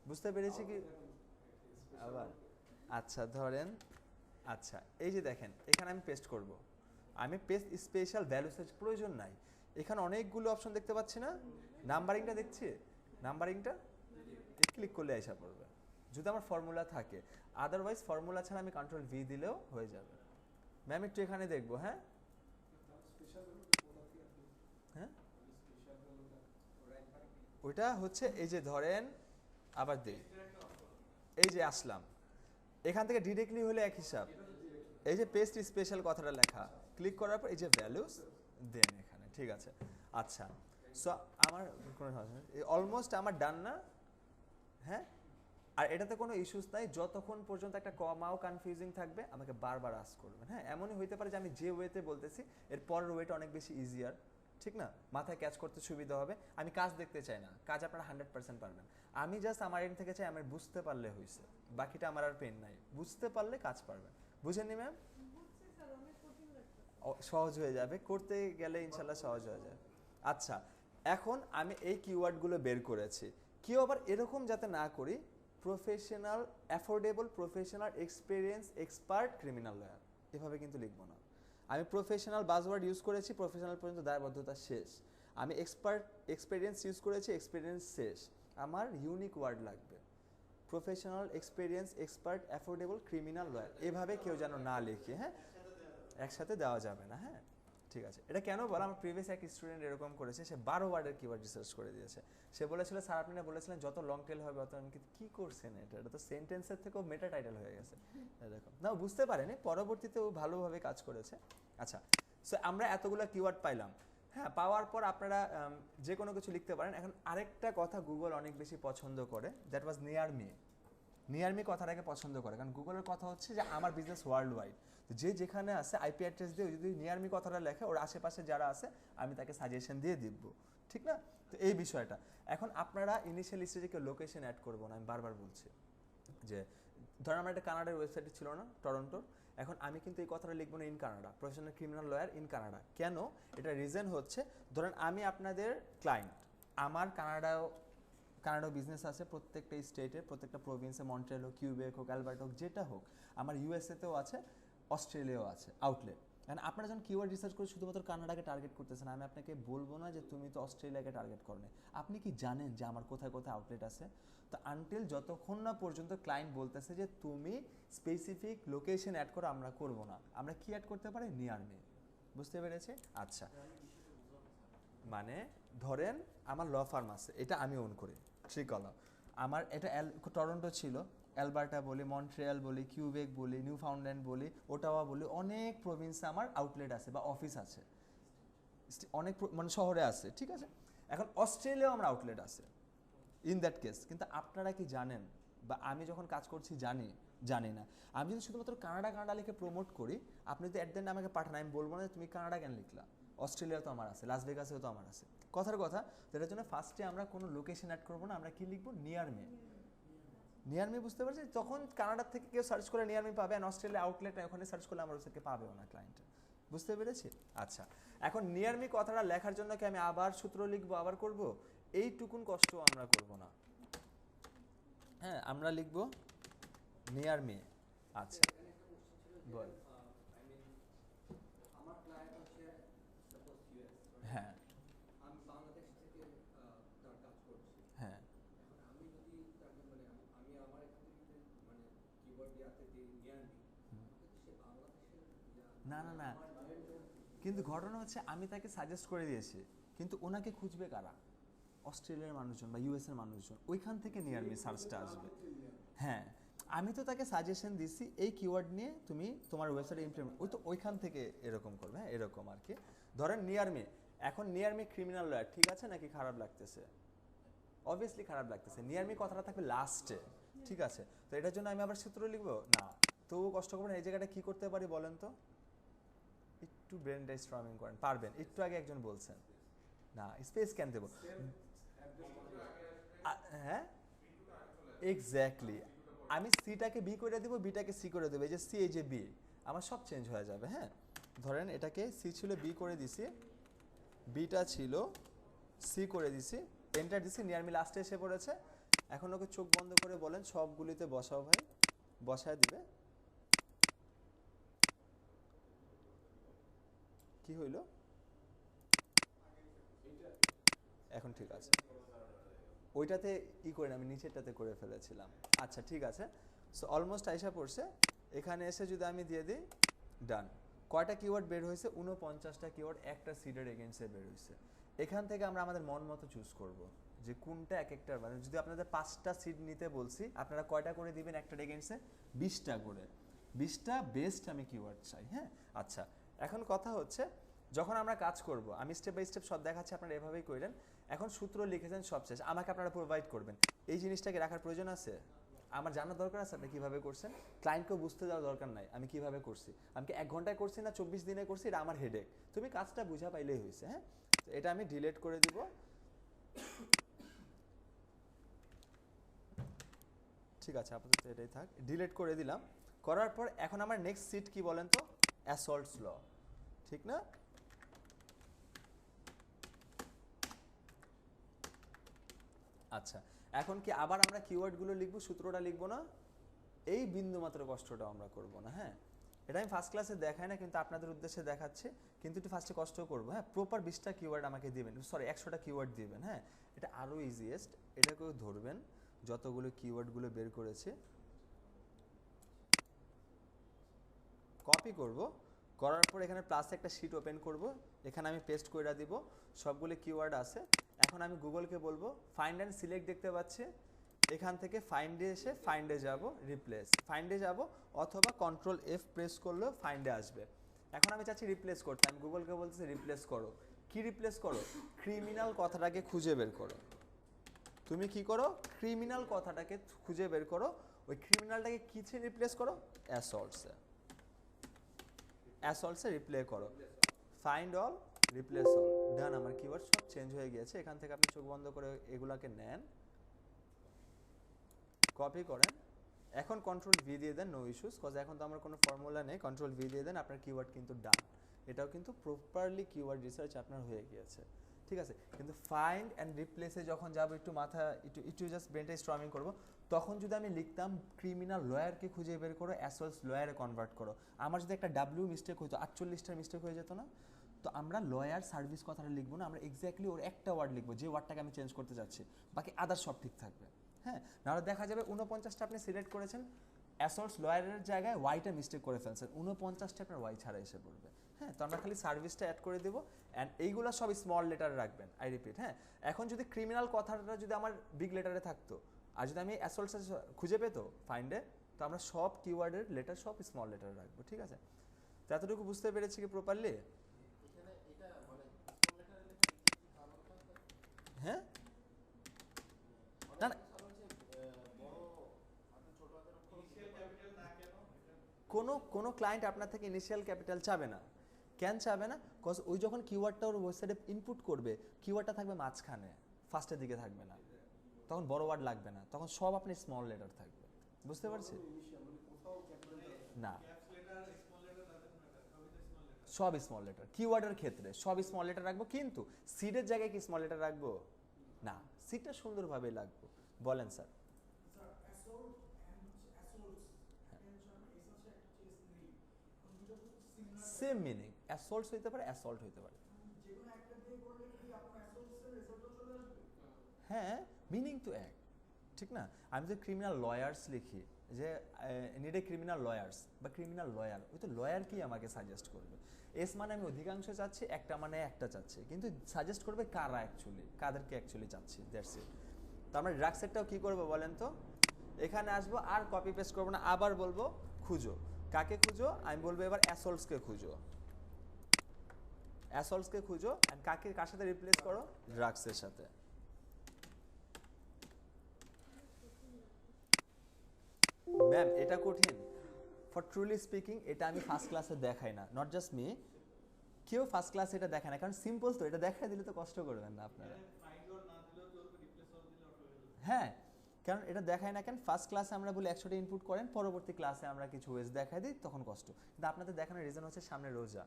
বুঝতে পেরেছি কি? আবার আচ্ছা ধরেন, আচ্ছা এই যে দেখেন এখানে আমি পেস্ট করব, আমি পেস্ট স্পেশাল ভ্যালুসের প্রয়োজন নাই, এখানে অনেকগুলো অপশন দেখতে পাচ্ছি না, নাম্বারিংটা দেখছি, নাম্বারিংটা ক্লিক করলে আইসা পড়বে যদি আমার ফর্মুলা থাকে, আদারওয়াইজ ফর্মুলা ছাড়া আমি কন্ট্রোল ভি দিলেও হয়ে যাবে। ম্যাম একটু এখানে দেখবো, হ্যাঁ হ্যাঁ ওইটা হচ্ছে এই যে ধরেন আবার দিই, এই যে আসলাম এখান থেকে ডিরেক্টলি হলে এক হিসাব, এই যে পেস্ট স্পেশাল কথাটা লেখা, ক্লিক করার পর এই যে ভ্যালুস দেন এখানে, ঠিক আছে। আচ্ছা সো আমার অলমোস্ট আমার ডান না, হ্যাঁ, আর এটাতে কোনো ইস্যুস নাই, যতক্ষণ পর্যন্ত একটা কমাও কনফিউজিং থাকবে আমাকে বারবার আস্ক করবেন, হ্যাঁ, এমনই হইতে পারে যে আমি যে ওয়েতে বলতেছি এর পরের ওয়েটা অনেক বেশি ইজিয়ার, ঠিক না, মাথায় ক্যাচ করতে সুবিধা হবে, আমি কাজ দেখতে চাই না, কাজ আপনারা 100% পারবেন, আমি জাস্ট আমার এন্ড থেকে চাই আমি বুঝতে পারলে হয়েছে, বাকিটা আমার আর পেন নাই, বুঝতে পারলে কাজ পারবেন, বুঝেননি ম্যাম? সহজ হয়ে যাবে, করতে গেলে ইনশাল্লাহ সহজ হয়ে যাবে। আচ্ছা এখন আমি এই কিওয়ার্ডগুলো বের করেছি, কেউ আবার এরকম যাতে না করি, professional, affordable, professional, experience, expert, criminal lawyer, এভাবে কিন্তু লিখবো না। আমি প্রফেশনাল বাজওয়ার্ড ইউজ করেছি, প্রফেশনাল পর্যন্ত দায়বদ্ধতা শেষ, আমি এক্সপার্ট, এক্সপিরিয়েন্স ইউজ করেছি, এক্সপিরিয়েন্স শেষ, আমার ইউনিক ওয়ার্ড লাগবে, professional, experience, expert, affordable, criminal lawyer, এভাবে কেউ যেন না লিখে, হ্যাঁ, একসাথে দেওয়া যাবে না, হ্যাঁ ঠিক আছে। এটা কেন বলা, আমার প্রিভিয়াস এক স্টুডেন্ট এরকম করেছে, সে 12 ওয়ার্ডের কিওয়ার্ড রিসার্চ করে দিয়েছে, সে বলেছিল স্যার আপনি না বলেছিলেন যত লং টেল হবে অত, আমি কি করছেন এটা, এটা তো সেন্টেন্সের থেকেও মেটা টাইটেল হয়ে গেছে, এরকম না, বুঝতে পারেনি, পরবর্তীতে ও ভালোভাবে কাজ করেছে। আচ্ছা সো আমরা এতগুলো কিওয়ার্ড পাইলাম, হ্যাঁ, পাওয়ার পর আপনারা যে কোনো কিছু লিখতে পারেন। এখন আরেকটা কথা গুগল অনেক বেশি পছন্দ করে, that was near me, near me কথাটাকে পছন্দ করে, কারণ গুগলের কথা হচ্ছে যে আমার বিজনেস ওয়ার্ল্ড ওয়াইড, যে যেখানে আছে আইপি অ্যাড্রেস দিয়ে যদি নিয়ার মি কথাটা লেখে, ওর আশেপাশে যারা আছে আমি তাকে সাজেশন দিয়ে দিব, ঠিক না? তো এই বিষয়টা, এখন আপনারা ইনিশিয়াল স্টেজে কেউ লোকেশন অ্যাড করবো না, আমি বারবার বলছি যে ধরেন আমার একটা কানাডার ওয়েবসাইট ছিল না টরন্টোর, এখন আমি কিন্তু এই কথাটা লিখবো না in Canada, professional criminal lawyer in Canada, কেন? এটা রিজন হচ্ছে ধরেন আমি আপনাদের ক্লায়েন্ট, আমার কানাডা বিজনেস আছে প্রত্যেকটা স্টেটে, প্রত্যেকটা প্রভিন্সে, মন্ট্রিয়াল হোক, কিউবেক হোক, অ্যালবার্ট হোক, যেটা হোক, আমার ইউএসএতেও আছে, অস্ট্রেলিয়াও আছে আউটলেট। কারণ আপনারা যখন কিওয়ার্ড রিসার্চ করে শুধুমাত্র কানাডাকে টার্গেট করতেছেন, আমি আপনাকে বলবো না যে তুমি তো অস্ট্রেলিয়াকে টার্গেট করো না, আপনি কি জানেন যে আমার কোথায় কোথায় আউটলেট আছে? তো আনটিল যতক্ষণ না পর্যন্ত ক্লায়েন্ট বলতেছে যে তুমি স্পেসিফিক লোকেশন অ্যাড করো, আমরা করবো না, আমরা কি অ্যাড করতে পারি? নিয়ার মি, বুঝতে পেরেছে? আচ্ছা মানে ধরেন আমার ল ফার্ম আছে, এটা আমি ওন করি, ট্রিকলার, আমার এটা টরন্টো ছিল, অ্যালবার্টা বলি, মন্ট্রিয়াল বলি, কিউবেক বলি, নিউ ফাউন্ডল্যান্ড বলি, ওটাওয়া বলি, অনেক প্রভিন্সে আমার আউটলেট আছে বা অফিস আছে, অনেক মানে শহরে আছে, ঠিক আছে। এখন অস্ট্রেলিয়াও আমার আউটলেট আছে ইন দ্যাট কেস, কিন্তু আপনারা কি জানেন, বা আমি যখন কাজ করছি জানি না, আমি যদি শুধুমাত্র কানাডা লিখে প্রমোট করি, আপনি যদি অ্যাট দ্য এন্ড আমাকে পাঠান, আমি বলবো না তুমি কানাডা কেন লিখলা, অস্ট্রেলিয়া তো আমার আছে, লাস ভেগাসেও তো আমার আছে, কথার কথা। তো এটার জন্য ফার্স্টে আমরা কোনো লোকেশন অ্যাড করবো না, আমরা কি লিখবো? নিয়ার মি, নিয়ার মি, বুঝতে পারছি? তখন কানাডার থেকে কেউ সার্চ করে নিয়ার মি পাবে, আর অস্ট্রেলিয়া আউটলেট ওখানে সার্চ করলে আমার ওদেরকে পাবেও না ক্লায়েন্টে, বুঝতে পেরেছি? আচ্ছা এখন নিয়ার মি কথাটা লেখার জন্য কি আমি আবার সূত্র লিখবো, আবার করব? এইটুকুন কষ্ট আমরা করব না, হ্যাঁ, আমরা লিখবো নিয়ার মি। আচ্ছা বল, হ্যাঁ হ্যাঁ না না না, কিন্তু ঘটনা হচ্ছে আমি তাকে সাজেস্ট করে দিয়েছি, কিন্তু ওনাকে খুঁজবে কারা? অস্ট্রেলিয়ার মানুষজন বা ইউএস এর মানুষজন, ওইখান থেকে নিয়ার মি সার্চটা আসবে। হ্যাঁ আমি তো তাকে সাজেশন দিছি এই কিওয়ার্ড নিয়ে তুমি তোমার ওয়েবসাইটে ইমপ্লিমেন্ট, ওই তো ওইখান থেকে এরকম করবে, হ্যাঁ এরকম আর কি। ধরেন নিয়ার মি, এখন নিয়ার মি ক্রিমিনাল লয়ার ঠিক আছে নাকি খারাপ লাগতেছে? অবভিয়াসলি খারাপ লাগতেছে। নিয়ার মি কথাটা থাকবে লাস্টে, ঠিক আছে? তো এটার জন্য আমি আবার সূত্র লিখবো না, তবু কষ্ট করবেন। এই জায়গাটা কি করতে পারি বলেন তো, একটু ব্রেনটা স্ট্রমিং করেন, পারবেন। একটু আগে একজন বলছেন না স্পেস কেন দেবো, হ্যাঁ এক্স্যাক্টলি, আমি সিটাকে বি করে দেবো, বিটাকে সি করে দেবো। এই যে সি, এই যে বি, আমার সব চেঞ্জ হয়ে যাবে। হ্যাঁ, ধরেন এটাকে সি ছিল বি করে দিছি, বিটা ছিল সি করে দিছি, এন্টার দিছি, নিয়ার মি লাস্টে এসে পড়েছে। এখন ওকে চোখ বন্ধ করে বলেন সবগুলিতে বসাও ভাই, বসায় দিবে। কি হইল এখন? ঠিক আছে, ওইটাতে ই করে আমি নিচেরটাতে করে ফেলেছিলাম। আচ্ছা ঠিক আছে, সো অলমোস্ট আইসা পড়ছে। এখানে এসে যদি আমি দিয়ে দিই ডান, কয়টা কিওয়ার্ড বের হয়েছে? 49টা কিওয়ার্ড একটা সিডের এগেইনস্টে বের হয়েছে। এখান থেকে আমরা আমাদের মন মতো চুজ করব যে কোনটা এক একটা, মানে যদি আপনাদের 5টা সিড নিতে বলছি, আপনারা কয়টা করে দিবেন একটার এগেইনস্টে? 20টা করে, 20টা বেস্ট আমি কিওয়ার্ড চাই। হ্যাঁ, আচ্ছা এখন কথা হচ্ছে যখন আমরা কাজ করব, আমি স্টেপ বাই স্টেপ সব দেখাচ্ছি, আপনারা এভাবেই করেন। এখন সূত্র লিখেছেন সব শেষ, আমাকে আপনারা প্রোভাইড করবেন। এই জিনিসটাকে রাখার প্রয়োজন আছে? আমার জানার দরকার আছে আপনি কীভাবে করছেন। ক্লায়েন্টকেও বুঝতে দেওয়ার দরকার নাই আমি কীভাবে করছি। আমি কি 1 ঘন্টায় করছি না 24 দিনে করছি, এটা আমার হেডেক। তুমি কাজটা বুঝা পাইলেই হয়েছে। হ্যাঁ, তো এটা আমি ডিলিট করে দিব। ঠিক আছে, আপাতত এটাই থাক, ডিলিট করে দিলাম। করার পর এখন আমার নেক্সট সিট কি বলেন তো? অ্যাসল্টস ল, ঠিক না? আচ্ছা, এখন কি আবার আমরা কিওয়ার্ডগুলো লিখবো, সূত্রটা লিখবো না? এই বিন্দু মাত্র কষ্টটা আমরা করব না। হ্যাঁ, এটা আমি ফার্স্ট ক্লাসে দেখাই না, কিন্তু আপনাদের উদ্দেশ্যে দেখাচ্ছি। কিন্তু একটু ফার্স্টে কষ্ট করবো। হ্যাঁ, প্রপার 20টা কিওয়ার্ড আমাকে দিবেন, সরি 100টা কিওয়ার্ড দিবেন। হ্যাঁ, এটা আরও ইজিয়েস্ট। এটাকেও ধরবেন, যতগুলো কিওয়ার্ডগুলো বের করেছে কপি করব, করার পর এখানে প্লাস একটা শিট ওপেন করব, এখানে আমি পেস্ট করে দিব। সবগুলো কিওয়ার্ড আছে। এখন আমি গুগলকে বলবো ফাইন্ড অ্যান্ড সিলেক্ট, দেখতে পাচ্ছি এখান থেকে ফাইন্ডে এসে ফাইন্ডে যাব, রিপ্লেস, ফাইন্ডে যাব, অথবা কন্ট্রোল এফ প্রেস করলেও ফাইন্ডে আসবে। এখন আমি চাচ্ছি রিপ্লেস করতে, আমি গুগলকে বলতেছি রিপ্লেস করো। কি রিপ্লেস করো? ক্রিমিনাল কথাটাকে খুঁজে বের করো। তুমি কি করো? ক্রিমিনাল কথাটাকে খুঁজে বের করো। ওই ক্রিমিনালটাকে কিসে রিপ্লেস করো? অ্যাসল্টসে, অ্যাসল্টসে রিপ্লে করো। ফাইন্ড অল, রিপ্লেস অল, ডান। আমার কিওয়ার্ড সব চেঞ্জ হয়ে গিয়েছে। এখান থেকে আপনি চোখ বন্ধ করে এগুলাকে নেন, কপি করেন। এখন কন্ট্রোল ভি দিয়ে দেন, নো ইস্যুস, কজ এখন তো আমার কোনো ফর্মুলা নেই। কন্ট্রোল ভি দিয়ে দেন, আপনার কিওয়ার্ড কিন্তু ডান। এটাও কিন্তু প্রপারলি কিওয়ার্ড রিসার্চ আপনার হয়ে গিয়েছে। ঠিক আছে, কিন্তু ফাইন্ড অ্যান্ড রিপ্লেসে যখন যাবো, একটু মাথা একটু জাস্ট ব্রেনটা স্ট্রমিং করবো। তখন যদি আমি লিখতাম ক্রিমিনাল লয়ারকে খুঁজে বের করো, অ্যাসল্টস লয়ারে কনভার্ট করো, আমার যদি একটা ডাব্লিউ মিস্টেক হতো 48টার মিস্টেক হয়ে যেত না? তো আমরা লয়ার সার্ভিস কথাটা লিখবো না, আমরা এক্স্যাক্টলি ওর একটা ওয়ার্ড লিখবো, যে ওয়ার্ডটাকে আমি চেঞ্জ করতে যাচ্ছি, বাকি আদার সব ঠিক থাকবে। হ্যাঁ, নাহলে দেখা যাবে 49টা আপনি সিলেক্ট করেছেন, অ্যাসল্টস লয়ারের জায়গায় ওয়াইটা মিস্টেক করে ফেলছেন, 49টা আপনার ওয়াই ছাড়া এসে পড়বে। হ্যাঁ, তো আমরা খালি সার্ভিসটা অ্যাড করে দেবো, অ্যান্ড এইগুলো সব স্মল লেটারে রাখবেন, আই রিপিট। হ্যাঁ, এখন যদি ক্রিমিনাল কথাটা যদি আমার বিগ লেটারে থাকতো, আর যদি আমি অ্যাসল্টস খুঁজে পেতো ফাইন্ডে, তো আমরা সব কিওয়ার্ডের লেটার সব স্মল লেটারে রাখবো। ঠিক আছে, তো এতটুকু বুঝতে পেরেছি কি প্রপারলি? হ্যাঁ, না না, কোনো ক্লায়েন্ট আপনার থেকে ইনিশিয়াল ক্যাপিটাল চাবে না। কেন চাবে না? কজ ওই যখন কিওয়ার্ডটা ওর ওয়েবসাইটে ইনপুট করবে, কিওয়ার্ডটা থাকবে মাঝখানে, ফার্স্টের দিকে থাকবে না, তখন বড় ওয়ার্ড লাগবে না, তখন সব আপনি স্মল লেটার থাকবে। বুঝতে পারছি? না, সব স্মল লেটার। কিওয়ার্ডের ক্ষেত্রে সব স্মল লেটার রাখবো, কিন্তু সিডের জায়গায় কি স্মল লেটার রাখবো না, সিডটা সুন্দরভাবে লাগবো। বলেন স্যার। সেম মিনিং, অ্যাসল্টস হইতে পারে, অ্যাসল্ট হইতে পারে। হ্যাঁ, মিনিং তো এক, ঠিক না? আমি যদি ক্রিমিনাল লয়ার্স লিখি, যে নিড এ ক্রিমিনাল লয়ার্স বা ক্রিমিনাল লয়ার, ওই তো লয়ার কি আমাকে সাজেস্ট করবে? এস মানে আমি অধিকাংশ চাচ্ছি, একটা মানে একটা চাচ্ছি, কিন্তু সাজেস্ট করবে কারা অ্যাকচুয়ালি, কাদেরকে অ্যাকচুয়ালি চাচ্ছি, দ্যাটস ইট। তো আমরা ড্রাগ সেটটাও কী করবো বলেন তো? এখানে আসবো, আর কপি পেস্ট করবো না, আবার বলবো খুঁজো। কাকে খুঁজো? আমি বলবো এবার অ্যাসল্টসকে খুঁজো, অ্যাসল্টসকে খুঁজো, অ্যান্ড কার সাথে রিপ্লেস করো? ড্রাগসের সাথে। ম্যাম এটা কঠিন, ফর ট্রুলি স্পিকিং এটা আমি ফার্স্ট ক্লাসে দেখাই না, নট জাস্ট মি, কেউ ফার্স্ট ক্লাসে এটা দেখায় না, কারণ সিম্পল তো, এটা দেখায় দিলে তো কষ্ট করবেন না আপনারা। হ্যাঁ, কারণ এটা দেখায় না কেন, ফার্স্ট ক্লাসে আমরা বলি 100টা ইনপুট করেন, পরবর্তী ক্লাসে আমরা কিছু ওয়েজ দেখাই দিই, তখন কষ্ট। কিন্তু আপনাদের দেখানোর রিজন হচ্ছে সামনে রোজা,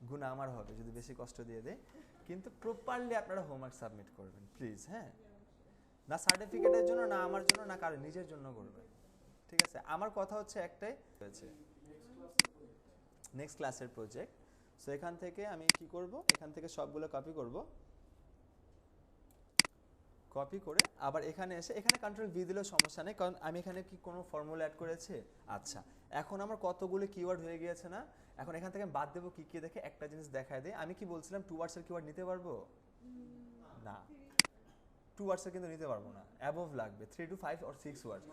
গুণা আমার হবে যদি বেশি কষ্ট দিয়ে দেয়। কিন্তু প্রপারলি আপনারা হোমওয়ার্ক সাবমিট করবেন প্লিজ, হ্যাঁ, না সার্টিফিকেটের জন্য, না আমার জন্য, না কারো, নিজের জন্য করবেন, ঠিক আছে? আমার কথা হচ্ছে একটাই হয়েছে, নেক্সট ক্লাসের প্রজেক্ট। সো এখান থেকে আমি কি করব, এখান থেকে সবগুলো কপি করব, কপি করে আবার এখানে এসে এখানে কন্ট্রোল ভি দিলেও সমস্যা নেই, কারণ আমি এখানে কি কোনো ফর্মুলা অ্যাড করেছি। আচ্ছা, এখন আমার কতগুলো কিওয়ার্ড হয়ে গিয়েছে না, এখন এখান থেকে আমি বাদ দেবো কি কি দেখে একটা জিনিস দেখায় দেয়। আমি কি বলছিলাম 2 ওয়ার্ডসের কিওয়ার্ড নিতে পারবো না, 2 ওয়ার্ডসের কিন্তু নিতে পারবো না, অ্যাবভ লাগবে 3 to 5 or 6 ওয়ার্ড।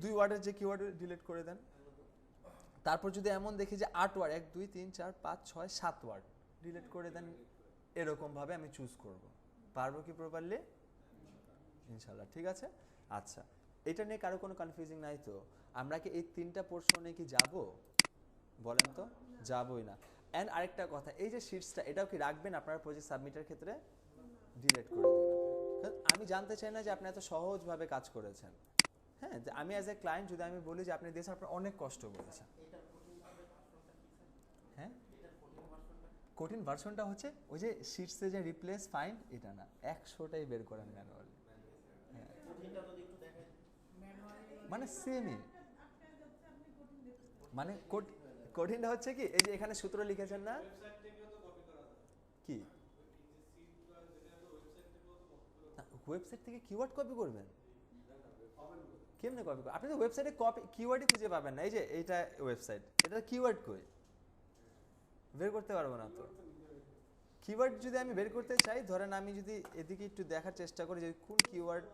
2 ওয়ার্ডের যে কিওয়ার্ড ডিলিট করে দেন। তারপর যদি এমন দেখি যে 8 ওয়ার্ড, 1 2 3 4 5 6 7 ওয়ার্ড ডিলিট করে দেন, এরকম ভাবে আমি চুজ করব। পারবো কি প্রপারলি? ইনশাআল্লাহ, ঠিক আছে। আচ্ছা, এটা নিয়ে কারো কোনো কনফিউজিং নাই তো? আমরা কি এই 3টা পোর্শনে কি যাব? বলেন তো, যাবই না। এন্ড আরেকটা কথা, এই যে শিটসটা এটাও কি রাখবেন আপনারা প্রজেক্ট সাবমিটের ক্ষেত্রে? ডিলিট করে দেবেন। আমি জানতে চাই না যে আপনি এত সহজভাবে কাজ করেছেন। হ্যাঁ, যে আমি অ্যাজ এ ক্লায়েন্ট যদি আমি বলি যে আপনি দিয়েছেন, আপনার অনেক কষ্ট করেছেন। হ্যাঁ, কঠিন ভার্সনটা হচ্ছে ওই যে শিটসে যে রিপ্লেস ফাইন্ড, এটা না, 100টাই বের করেন ম্যানুয়ালি। হ্যাঁ, মানে সেমই, মানে কঠিনটা হচ্ছে কি, এই যে এখানে সূত্র লিখেছেন না, কি ওয়েবসাইট থেকে কিওয়ার্ড কপি করবেন? কেমনে কপি করবেন? আপনি তো ওয়েবসাইটে কপি কিওয়ার্ডই খুঁজে পাবেন না। এই যে এইটা ওয়েবসাইট, এটা কিওয়ার্ড কই, বের করতে পারবো না তো। কিওয়ার্ড যদি আমি বের করতে চাই, ধরেন আমি যদি এদিকে একটু দেখার চেষ্টা করি যে কোন কিওয়ার্ড,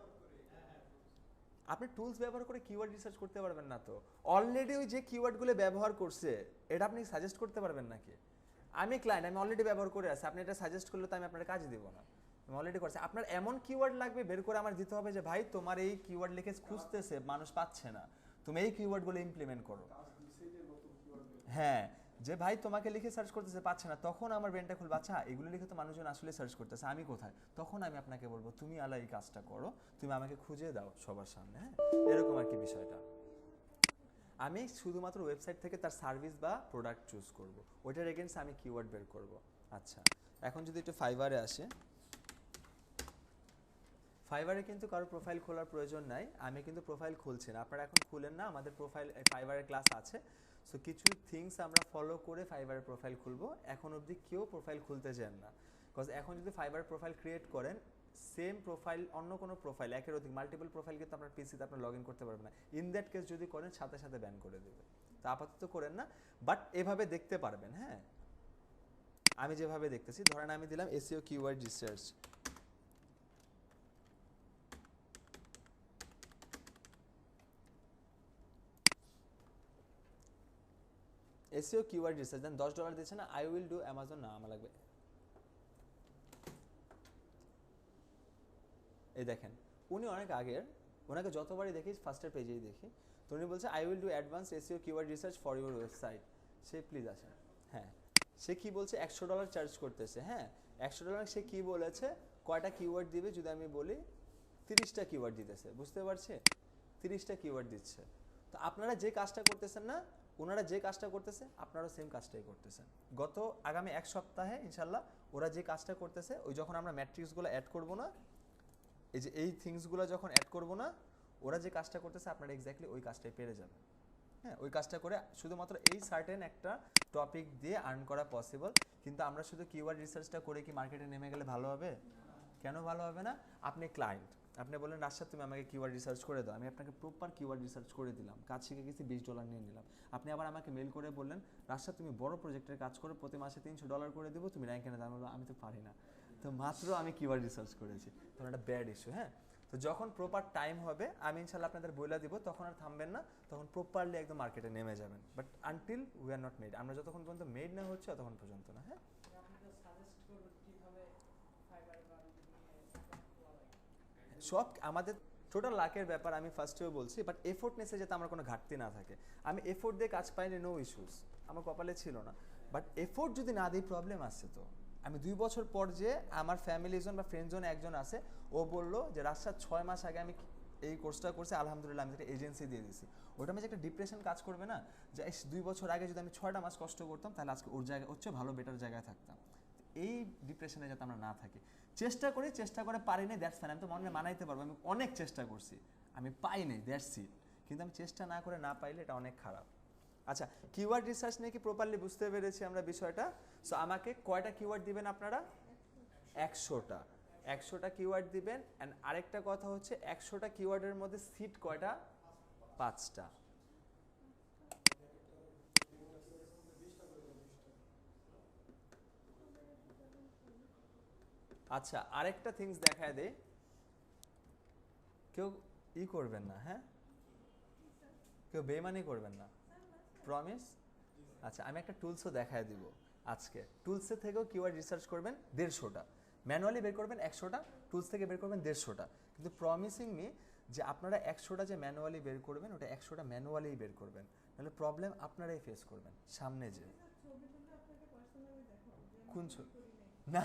আপনি টুলস ব্যবহার করে কিওয়ার্ড রিসার্চ করতে পারবেন না তো। অলরেডি ওই যে কিওয়ার্ডগুলো ব্যবহার করছে এটা আপনি সাজেস্ট করতে পারবেন নাকি? আমি ক্লায়েন্ট, আমি অলরেডি ব্যবহার করে আছি, আপনি এটা সাজেস্ট করলে তো আমি আপনার কাজ দিব না, আমি অলরেডি করছি। আপনার এমন কিওয়ার্ড লাগবে বের করে আমার দিতে হবে যে ভাই তোমার এই কিওয়ার্ড লিখে খুঁজতেছে, মানুষ পাচ্ছে না, তুমি এই কিওয়ার্ডগুলো ইমপ্লিমেন্ট করো। হ্যাঁ, যে ভাই তোমাকে লিখে সার্চ করতেছে পাচ্ছে না, তখন আমার ব্রেনটা খুলবে, আচ্ছা এগুলো লিখে তো মানুষজন আসলে সার্চ করতেছে, আমি কোথায়? তখন আমি আপনাকে বলবো তুমি আলা এই কাজটা করো, তুমি আমাকে খুঁজে দাও সবার সামনে। হ্যাঁ, এরকম আর কি বিষয়টা। আমি শুধুমাত্র ওয়েবসাইট থেকে তার সার্ভিস বা প্রোডাক্ট চুজ করব, ওইটার এগেইনস্ট আমি কিওয়ার্ড বের করব। আচ্ছা, এখন যদি একটু ফাইবারে আসে, ফাইবারে কিন্তু কারো প্রোফাইল খোলার প্রয়োজন নাই, আমি কিন্তু প্রোফাইল খুলছি না, আপনারা এখন খুলেন না, আমাদের প্রোফাইল ফাইবারের ক্লাস আছে। সো কিছু থিংস আমরা ফলো করে ফাইবারের প্রোফাইল খুলবো, এখন অবধি কেউ প্রোফাইল খুলতে যান না, বিকজ এখন যদি ফাইবার প্রোফাইল ক্রিয়েট করেন, সেম প্রোফাইল অন্য কোনো প্রোফাইল, একের অধিক মাল্টিপল প্রোফাইল কিন্তু আপনার পিসিতে আপনার লগ ইন করতে পারবেন না। ইন দ্যাট কেস যদি করেন সাথে সাথে ব্যান করে দেবে, তো আপাতত করেন না, বাট এভাবে দেখতে পারবেন। হ্যাঁ, আমি যেভাবে দেখতেছি, ধরেন আমি দিলাম SEO keyword research, SEO keyword research, then $10 দিচ্ছে না, আই উইল ডু অ্যামাজন, না আমার লাগবে। এই দেখেন, উনি অনেক আগের, ওনাকে যতবারই দেখি ফার্স্টের পেজেই দেখি, তো উনি বলছে I will do advance SEO keyword research for your website. Say please আসেন। হ্যাঁ, সে কি বলছে, $100 চার্জ করতেছে। হ্যাঁ, $100 সে কি বলেছে, কয়টা কিওয়ার্ড দিবে যদি আমি বলি 30টা কিওয়ার্ড দিতেছে, বুঝতে পারছে, 30টা কিওয়ার্ড দিচ্ছে। তো আপনারা যে কাজটা করতেছেন না, ওনারা যে কাজটা করতেছে আপনারাও সেম কাজটাই করতেছেন। গত আগামী 1 সপ্তাহে ইনশাল্লাহ ওরা যে কাজটা করতেছে, ওই যখন আমরা ম্যাট্রিক্সগুলো অ্যাড করবো না, এই যে এই থিংসগুলো যখন অ্যাড করবো না, ওরা যে কাজটা করতেছে আপনারা এক্স্যাক্টলি ওই কাজটাই পেরে যাবেন। হ্যাঁ, ওই কাজটা করে শুধুমাত্র এই সার্টেন একটা টপিক দিয়ে আর্ন করা পসিবল। কিন্তু আমরা শুধু কিওয়ার্ড রিসার্চটা করে কি মার্কেটে নেমে গেলে ভালো হবে? কেন ভালো হবে না? আপনি ক্লায়েন্ট, আপনি বললেন রাশাদ তুমি আমাকে কিওয়ার্ড রিসার্চ করে দাও, আমি আপনাকে প্রপার কিওয়ার্ড রিসার্চ করে দিলাম, কাজ শিখে গেছি, $20 নিয়ে নিলাম। আপনি আবার আমাকে মেল করে বললেন রাশাদ তুমি বড় প্রজেক্টের কাজ করো, প্রতি মাসে $300 করে দেবো, তুমি র্যাঙ্ক এনে দাও। আমি তো পারি না, তো মাত্র আমি কিওয়ার্ড রিসার্চ করেছি, তখন একটা ব্যাড ইস্যু। হ্যাঁ, তো যখন প্রপার টাইম হবে আমি ইনশাল্লাহ আপনাদের বইলা দিব, তখন আর থামবেন না, তখন প্রপারলি একদম মার্কেটে নেমে যাবেন। But until we are not made, আমরা যতক্ষণ পর্যন্ত মেড না হচ্ছে ততক্ষণ পর্যন্ত না। হ্যাঁ, সব আমাদের টোটাল লাকের ব্যাপার, আমি ফার্স্টেও বলছি, বাট এফোর্টনেসে যাতে আমার কোনো ঘাটতি না থাকে। আমি এফোর্ট দিয়ে কাজ পাইনি, নো ইস্যুস, আমার কপালে ছিল না, বাট এফোর্ট যদি না দিই প্রবলেম আসছে। তো আমি 2 বছর পর যে আমার ফ্যামিলি জোন বা ফ্রেন্ড জোনে একজন আছে, ও বললো যে রাজশাদ 6 মাস আগে আমি এই কোর্সটা করছি, আলহামদুলিল্লাহ আমি একটা এজেন্সি দিয়ে দিছি। ওটা আমি যে একটা ডিপ্রেশন কাজ করবে না, যে 2 বছর আগে যদি আমি 6টা মাস কষ্ট করতাম, তাহলে আজকে ওর জায়গায় হচ্ছে ভালো বেটার জায়গায় থাকতাম। এই ডিপ্রেশনে যাতে আমরা না থাকি, চেষ্টা করি, চেষ্টা করে পারি নাই, দ্যাটস ফাইন, আমি তো মনে মানাইতে পারবো, আমি অনেক চেষ্টা করছি, আমি পাই নাই, দ্যাটস ইট। কিন্তু আমি চেষ্টা না করে না পাইলে এটা অনেক খারাপ। আচ্ছা, কিওয়ার্ড রিসার্চ নিয়ে কি প্রপারলি বুঝতে পেরেছি আমরা বিষয়টা? সো আমাকে কয়টা কিওয়ার্ড দিবেন আপনারা? 100টা। 100টা কিওয়ার্ড দিবেন। অ্যান্ড আরেকটা কথা হচ্ছে 100টা কিওয়ার্ডের মধ্যে সিট কয়টা? 5টা। আচ্ছা, আরেকটা থিংস দেখায় দে, কেউ করবেন না, হ্যাঁ, কেউ বেমানি করবেন না, প্রমিস। আচ্ছা, আমি একটা টুলসও দেখায় দিব আজকে। টুলসের থেকেও কিওয়ার্ড রিসার্চ করবেন 150টা, ম্যানুয়ালি বের করবেন 100টা, টুলস থেকে বের করবেন 150টা। কিন্তু প্রমিসিং মি যে আপনারা 100টা যে ম্যানুয়ালি বের করবেন, ওটা 100টা ম্যানুয়ালিই বের করবেন, নাহলে প্রবলেম আপনারাই ফেস করবেন সামনে যে। কোন না,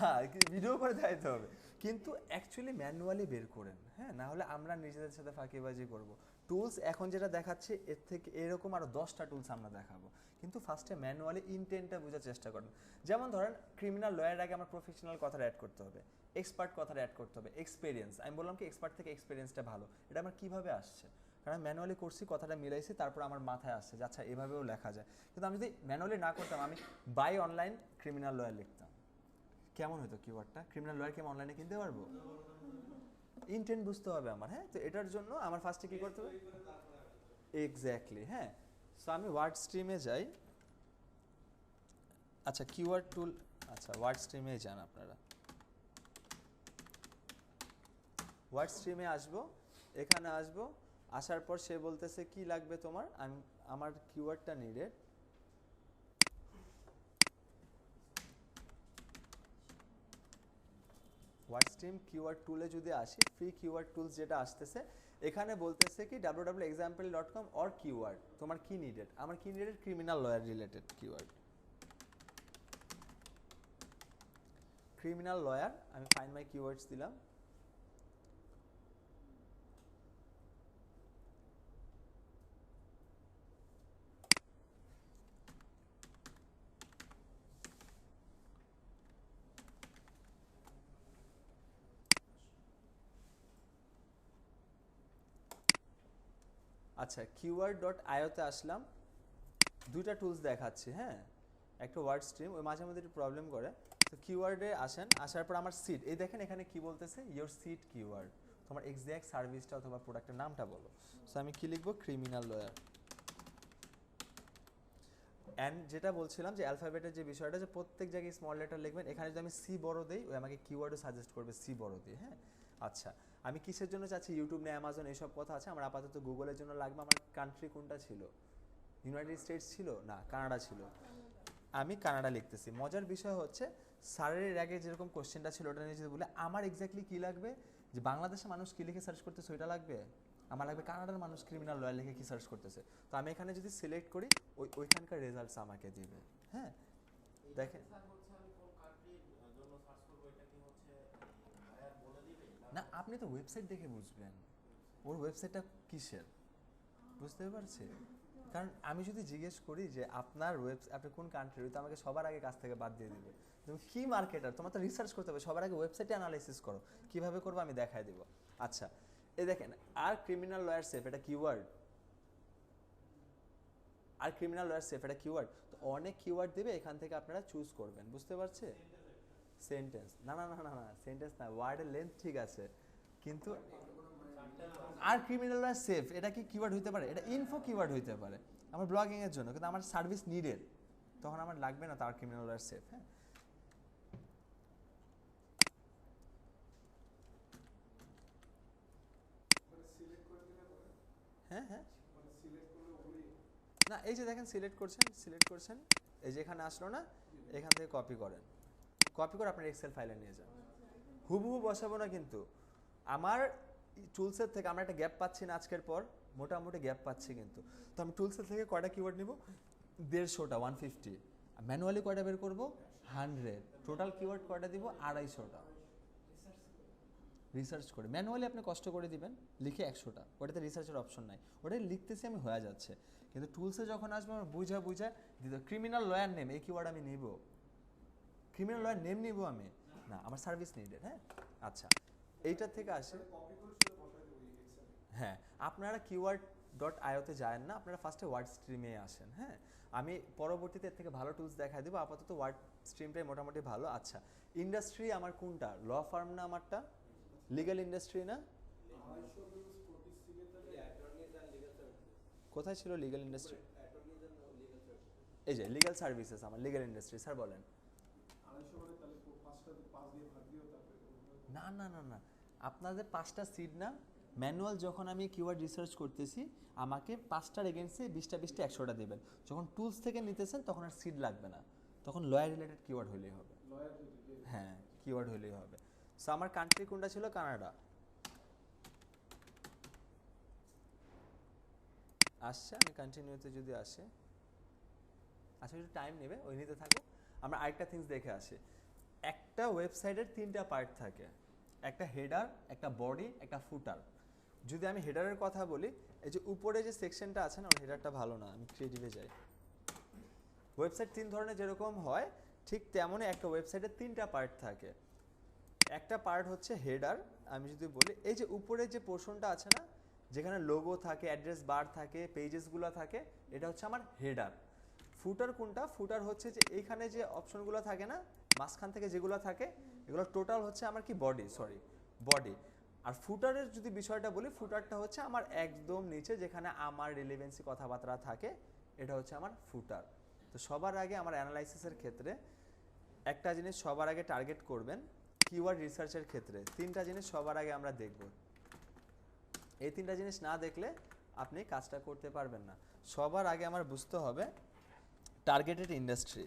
ভিডিও করে দেখাইতে হবে, কিন্তু অ্যাকচুয়ালি ম্যানুয়ালি বের করেন, হ্যাঁ, না হলে আমরা নিজেদের সাথে ফাঁকিবাজি করব। টুলস এখন যেটা দেখাচ্ছে, এর থেকে এরকম আরও 10টা টুলস আমরা দেখাবো, কিন্তু ফার্স্টে ম্যানুয়ালি ইনটেন্টটা বোঝার চেষ্টা করেন। যেমন ধরেন ক্রিমিনাল লয়ার আগে আমার প্রফেশনাল কথাটা অ্যাড করতে হবে, এক্সপার্ট কথাটা অ্যাড করতে হবে, এক্সপিরিয়েন্স। আমি বললাম কি এক্সপার্ট থেকে এক্সপিরিয়েন্সটা ভালো, এটা আমার কীভাবে আসছে? কারণ ম্যানুয়ালি করছি, কথাটা মিলাইছি, তারপর আমার মাথায় আসছে যে আচ্ছা এভাবেও লেখা যায়। কিন্তু আমি যদি ম্যানুয়ালি না করতাম, আমি বাই অনলাইন ক্রিমিনাল লয়ার লিখতাম, কেমন হতো কিওয়ার্ডটা? ক্রিমিনাল লয়ার কি আমি অনলাইনে কিনতে পারবো? ইনটেন্ট বুঝতে হবে আমার, হ্যাঁ। তো এটার জন্য আমার ফার্স্টে কি করতে হবে? এক্স্যাক্টলি, হ্যাঁ। সো আমি ওয়ার্ড স্ট্রিমে যাই। আচ্ছা, কিওয়ার্ড টুল, আচ্ছা ওয়ার্ড স্ট্রিমে যান আপনারা। ওয়ার্ড স্ট্রিমে আসবো, এখানে আসবো, আসার পর সে বলতেছে কি লাগবে তোমার, আমি আমার কিওয়ার্ডটা নিডেড। ওয়ার্ড স্ট্রিম কিওয়ার্ড টুলে যদি আসি, ফ্রি কিওয়ার্ড টুলস যেটা আসতেছে, এখানে বলতেছে কি www.example.com অর কিওয়ার্ড, তোমার কি নিডেড? আমার কি needed? Criminal lawyer related keyword, criminal lawyer. আমি ফাইন্ড মাই কিওয়ার্ডস দিলাম। আচ্ছা, keyword.io-তে আসলাম, দুইটা টুলস দেখাচ্ছি, হ্যাঁ। একটা ওয়ার্ড স্ট্রিম, ওই মাঝে মধ্যে একটু প্রবলেম করে। তো কিওয়ার্ডে আসেন, আসার পর আমার সিট, এই দেখেন এখানে কি বলতেছে, ইয়োর সিট কিওয়ার্ড, তোমার এক্স্যাক্ট সার্ভিসটা অথবা প্রোডাক্টের নামটা বলো। সো আমি কি লিখবো? Criminal lawyer. অ্যান্ড যেটা বলছিলাম যে অ্যালফাবেটের যে বিষয়টা, যে প্রত্যেক জায়গায় স্মল লেটার লিখবেন। এখানে যদি আমি সি বড় দিই, ওই আমাকে কিওয়ার্ডও সাজেস্ট করবে সি বড় দিয়ে, হ্যাঁ। আচ্ছা, আমি কিসের জন্য চাচ্ছি? ইউটিউব না অ্যামাজন এইসব কথা আছে, আমার আপাতত গুগলের জন্য লাগবে। আমার কান্ট্রি কোনটা ছিল? ইউনাইটেড স্টেটস ছিল না, কানাডা ছিল। আমি কানাডা লিখতেছি। মজার বিষয় হচ্ছে স্যারের আগে যেরকম কোশ্চেনটা ছিল ওটা নিয়ে যদি বলে আমার এক্স্যাক্টলি কী লাগবে, যে বাংলাদেশের মানুষ কী লিখে সার্চ করতেছে ওইটা লাগবে, আমার লাগবে কানাডার মানুষ ক্রিমিনাল লয়ার লিখে কী সার্চ করতেছে। তো আমি এখানে যদি সিলেক্ট করি, ওইখানকার রেজাল্টস আমাকে দিবে, হ্যাঁ। দেখেন না, আপনি তো ওয়েবসাইট দেখে বুঝবেন ওর ওয়েবসাইটটা কিসের, বুঝতে পারছি। কারণ আমি যদি জিজ্ঞেস করি যে আপনার আপনি কোন কান্ট্রির, তো আমাকে সবার আগে কাছ থেকে বাদ দিয়ে দিবে। তুমি কি মার্কেটার, তোমার তো রিসার্চ করতে হবে, সবার আগে ওয়েবসাইটে অ্যানালাইসিস করো। কিভাবে করবো আমি দেখাই দিব। আচ্ছা, এই দেখেন, আর ক্রিমিনাল লয়ার সেফ, এটা কিওয়ার্ড। আর ক্রিমিনাল লয়ার সেফ, এটা কিওয়ার্ড। তো অনেক কিওয়ার্ড দিবে, এখান থেকে আপনারা চুজ করবেন, বুঝতে পারছে? সেন্টেন্স না না না না না, সেন্টেন্স না, ওয়ার্ডের লেন্থ ঠিক আছে, কিন্তু আর ক্রিমিনাল লয়ার সেফ এটা কি কিওয়ার্ড হইতে পারে? এটা ইনফো কিওয়ার্ড হইতে পারে আমার ব্লগিং এর জন্য, কিন্তু আমার সার্ভিস নিডেড, তখন আমার লাগবে না তার ক্রিমিনাল লয়ার সেফ, হ্যাঁ। হ্যাঁ হ্যাঁ, না এই যে দেখেন সিলেক্ট করছেন, এই যে এখানে আসলো না, এখান থেকে কপি করেন, কপি করে আপনার এক্সেল ফাইলে নিয়ে যান। হুবহু বসাবো না, কিন্তু আমার টুলসের থেকে আমরা একটা গ্যাপ পাচ্ছি না আজকের পর, মোটামুটি গ্যাপ পাচ্ছি কিন্তু। তো আমি টুলসের থেকে কয়টা কিওয়ার্ড নিব, 150টা 150, ম্যানুয়ালি কয়টা বের করব 100, টোটাল কিওয়ার্ড কয়টা দিব 250টা রিসার্চ করে। ম্যানুয়ালি আপনি কষ্ট করে দিবেন লিখে 100টা, ওটাতে রিসার্চের অপশন নাই, ওটাই লিখতেছি আমি হয়ে যাচ্ছে। কিন্তু টুলসে যখন আসবে আমার বুঝা দিতে ক্রিমিনাল লয়ার নেম, এই কিওয়ার্ড আমি নিব, ক্রিমিনাল লয়ার নেম নিব আমি না, আমার সার্ভিস নিডেড। হ্যাঁ আচ্ছা, এইটার থেকে আসে। হ্যাঁ, আপনারা keyword.io-তে যায় না, আপনারা ফার্স্টে ওয়ার্ড স্ট্রিমে আসেন। হ্যাঁ, আমি পরবর্তীতে এর থেকে ভালো টুলস দেখাই দেবো, আপাতত ওয়ার্ড স্ট্রিমটাই মোটামুটি ভালো। আচ্ছা, ইন্ডাস্ট্রি আমার কোনটা, ল ফার্ম না আমারটা, লিগ্যাল ইন্ডাস্ট্রি না, কোথায় ছিল লিগ্যাল ইন্ডাস্ট্রি, এই যে লিগ্যাল সার্ভিসেস আমার লিগ্যাল ইন্ডাস্ট্রি। স্যার বলেন। না না না না, আপনাদের 5টা সিট না, ম্যানুয়াল যখন আমি কিওয়ার্ড রিসার্চ করতেছি আমাকে 5টার এগেন্সে 20টা 100টা দেবেন। যখন টুলস থেকে নিতেছেন তখন আর সিট লাগবে না, তখন লয়ার রিলেটেড কিওয়ার্ড হলেই হবে। হ্যাঁ, কিওয়ার্ড হলেই হবে। সো আমার কান্ট্রি কোনটা ছিল, কানাডা। আসছে, আমি কন্টিনিউতে যদি আসে, আচ্ছা একটু টাইম নেবে, ওই নিতে থাকো। আমরা আরেকটা থিংস দেখে আসি। একটা ওয়েবসাইটের 3টা পার্ট থাকে, একটা হেডার, একটা বডি, একটা ফুটার। যদি আমি হেডারের কথা বলি, এই যে উপরে যে সেকশনটা আছে না, ওর হেডারটা ভালো না, আমি ক্রিয়েটিভে যাই। ওয়েবসাইট 3 ধরনের যেরকম হয়, ঠিক তেমনই একটা ওয়েবসাইটের 3টা পার্ট থাকে। একটা পার্ট হচ্ছে হেডার, আমি যদি বলি এই যে উপরে যে পোর্শনটা আছে না, যেখানে লোগো থাকে, অ্যাড্রেস বার থাকে, পেজেসগুলো থাকে, এটা হচ্ছে আমার হেডার। ফুটার কোনটা, ফুটার হচ্ছে যে এইখানে যে অপশনগুলো থাকে না, মাঝখান থেকে যেগুলো থাকে, এগুলো টোটাল হচ্ছে আমার কি বডি। আর ফুটারের যদি বিষয়টা বলি, ফুটারটা হচ্ছে আমার একদম নিচে যেখানে আমার রিলেভেন্সি কথাবার্তা থাকে, এটা হচ্ছে আমার ফুটার। তো সবার আগে আমার অ্যানালাইসিসের ক্ষেত্রে একটা জিনিস সবার আগে টার্গেট করবেন, কিওয়ার্ড রিসার্চের ক্ষেত্রে 3টা জিনিস সবার আগে আমরা দেখব। এই 3টা জিনিস না দেখলে আপনি কাজটা করতে পারবেন না। সবার আগে আমার বুঝতে হবে টার্গেটেড ইন্ডাস্ট্রি।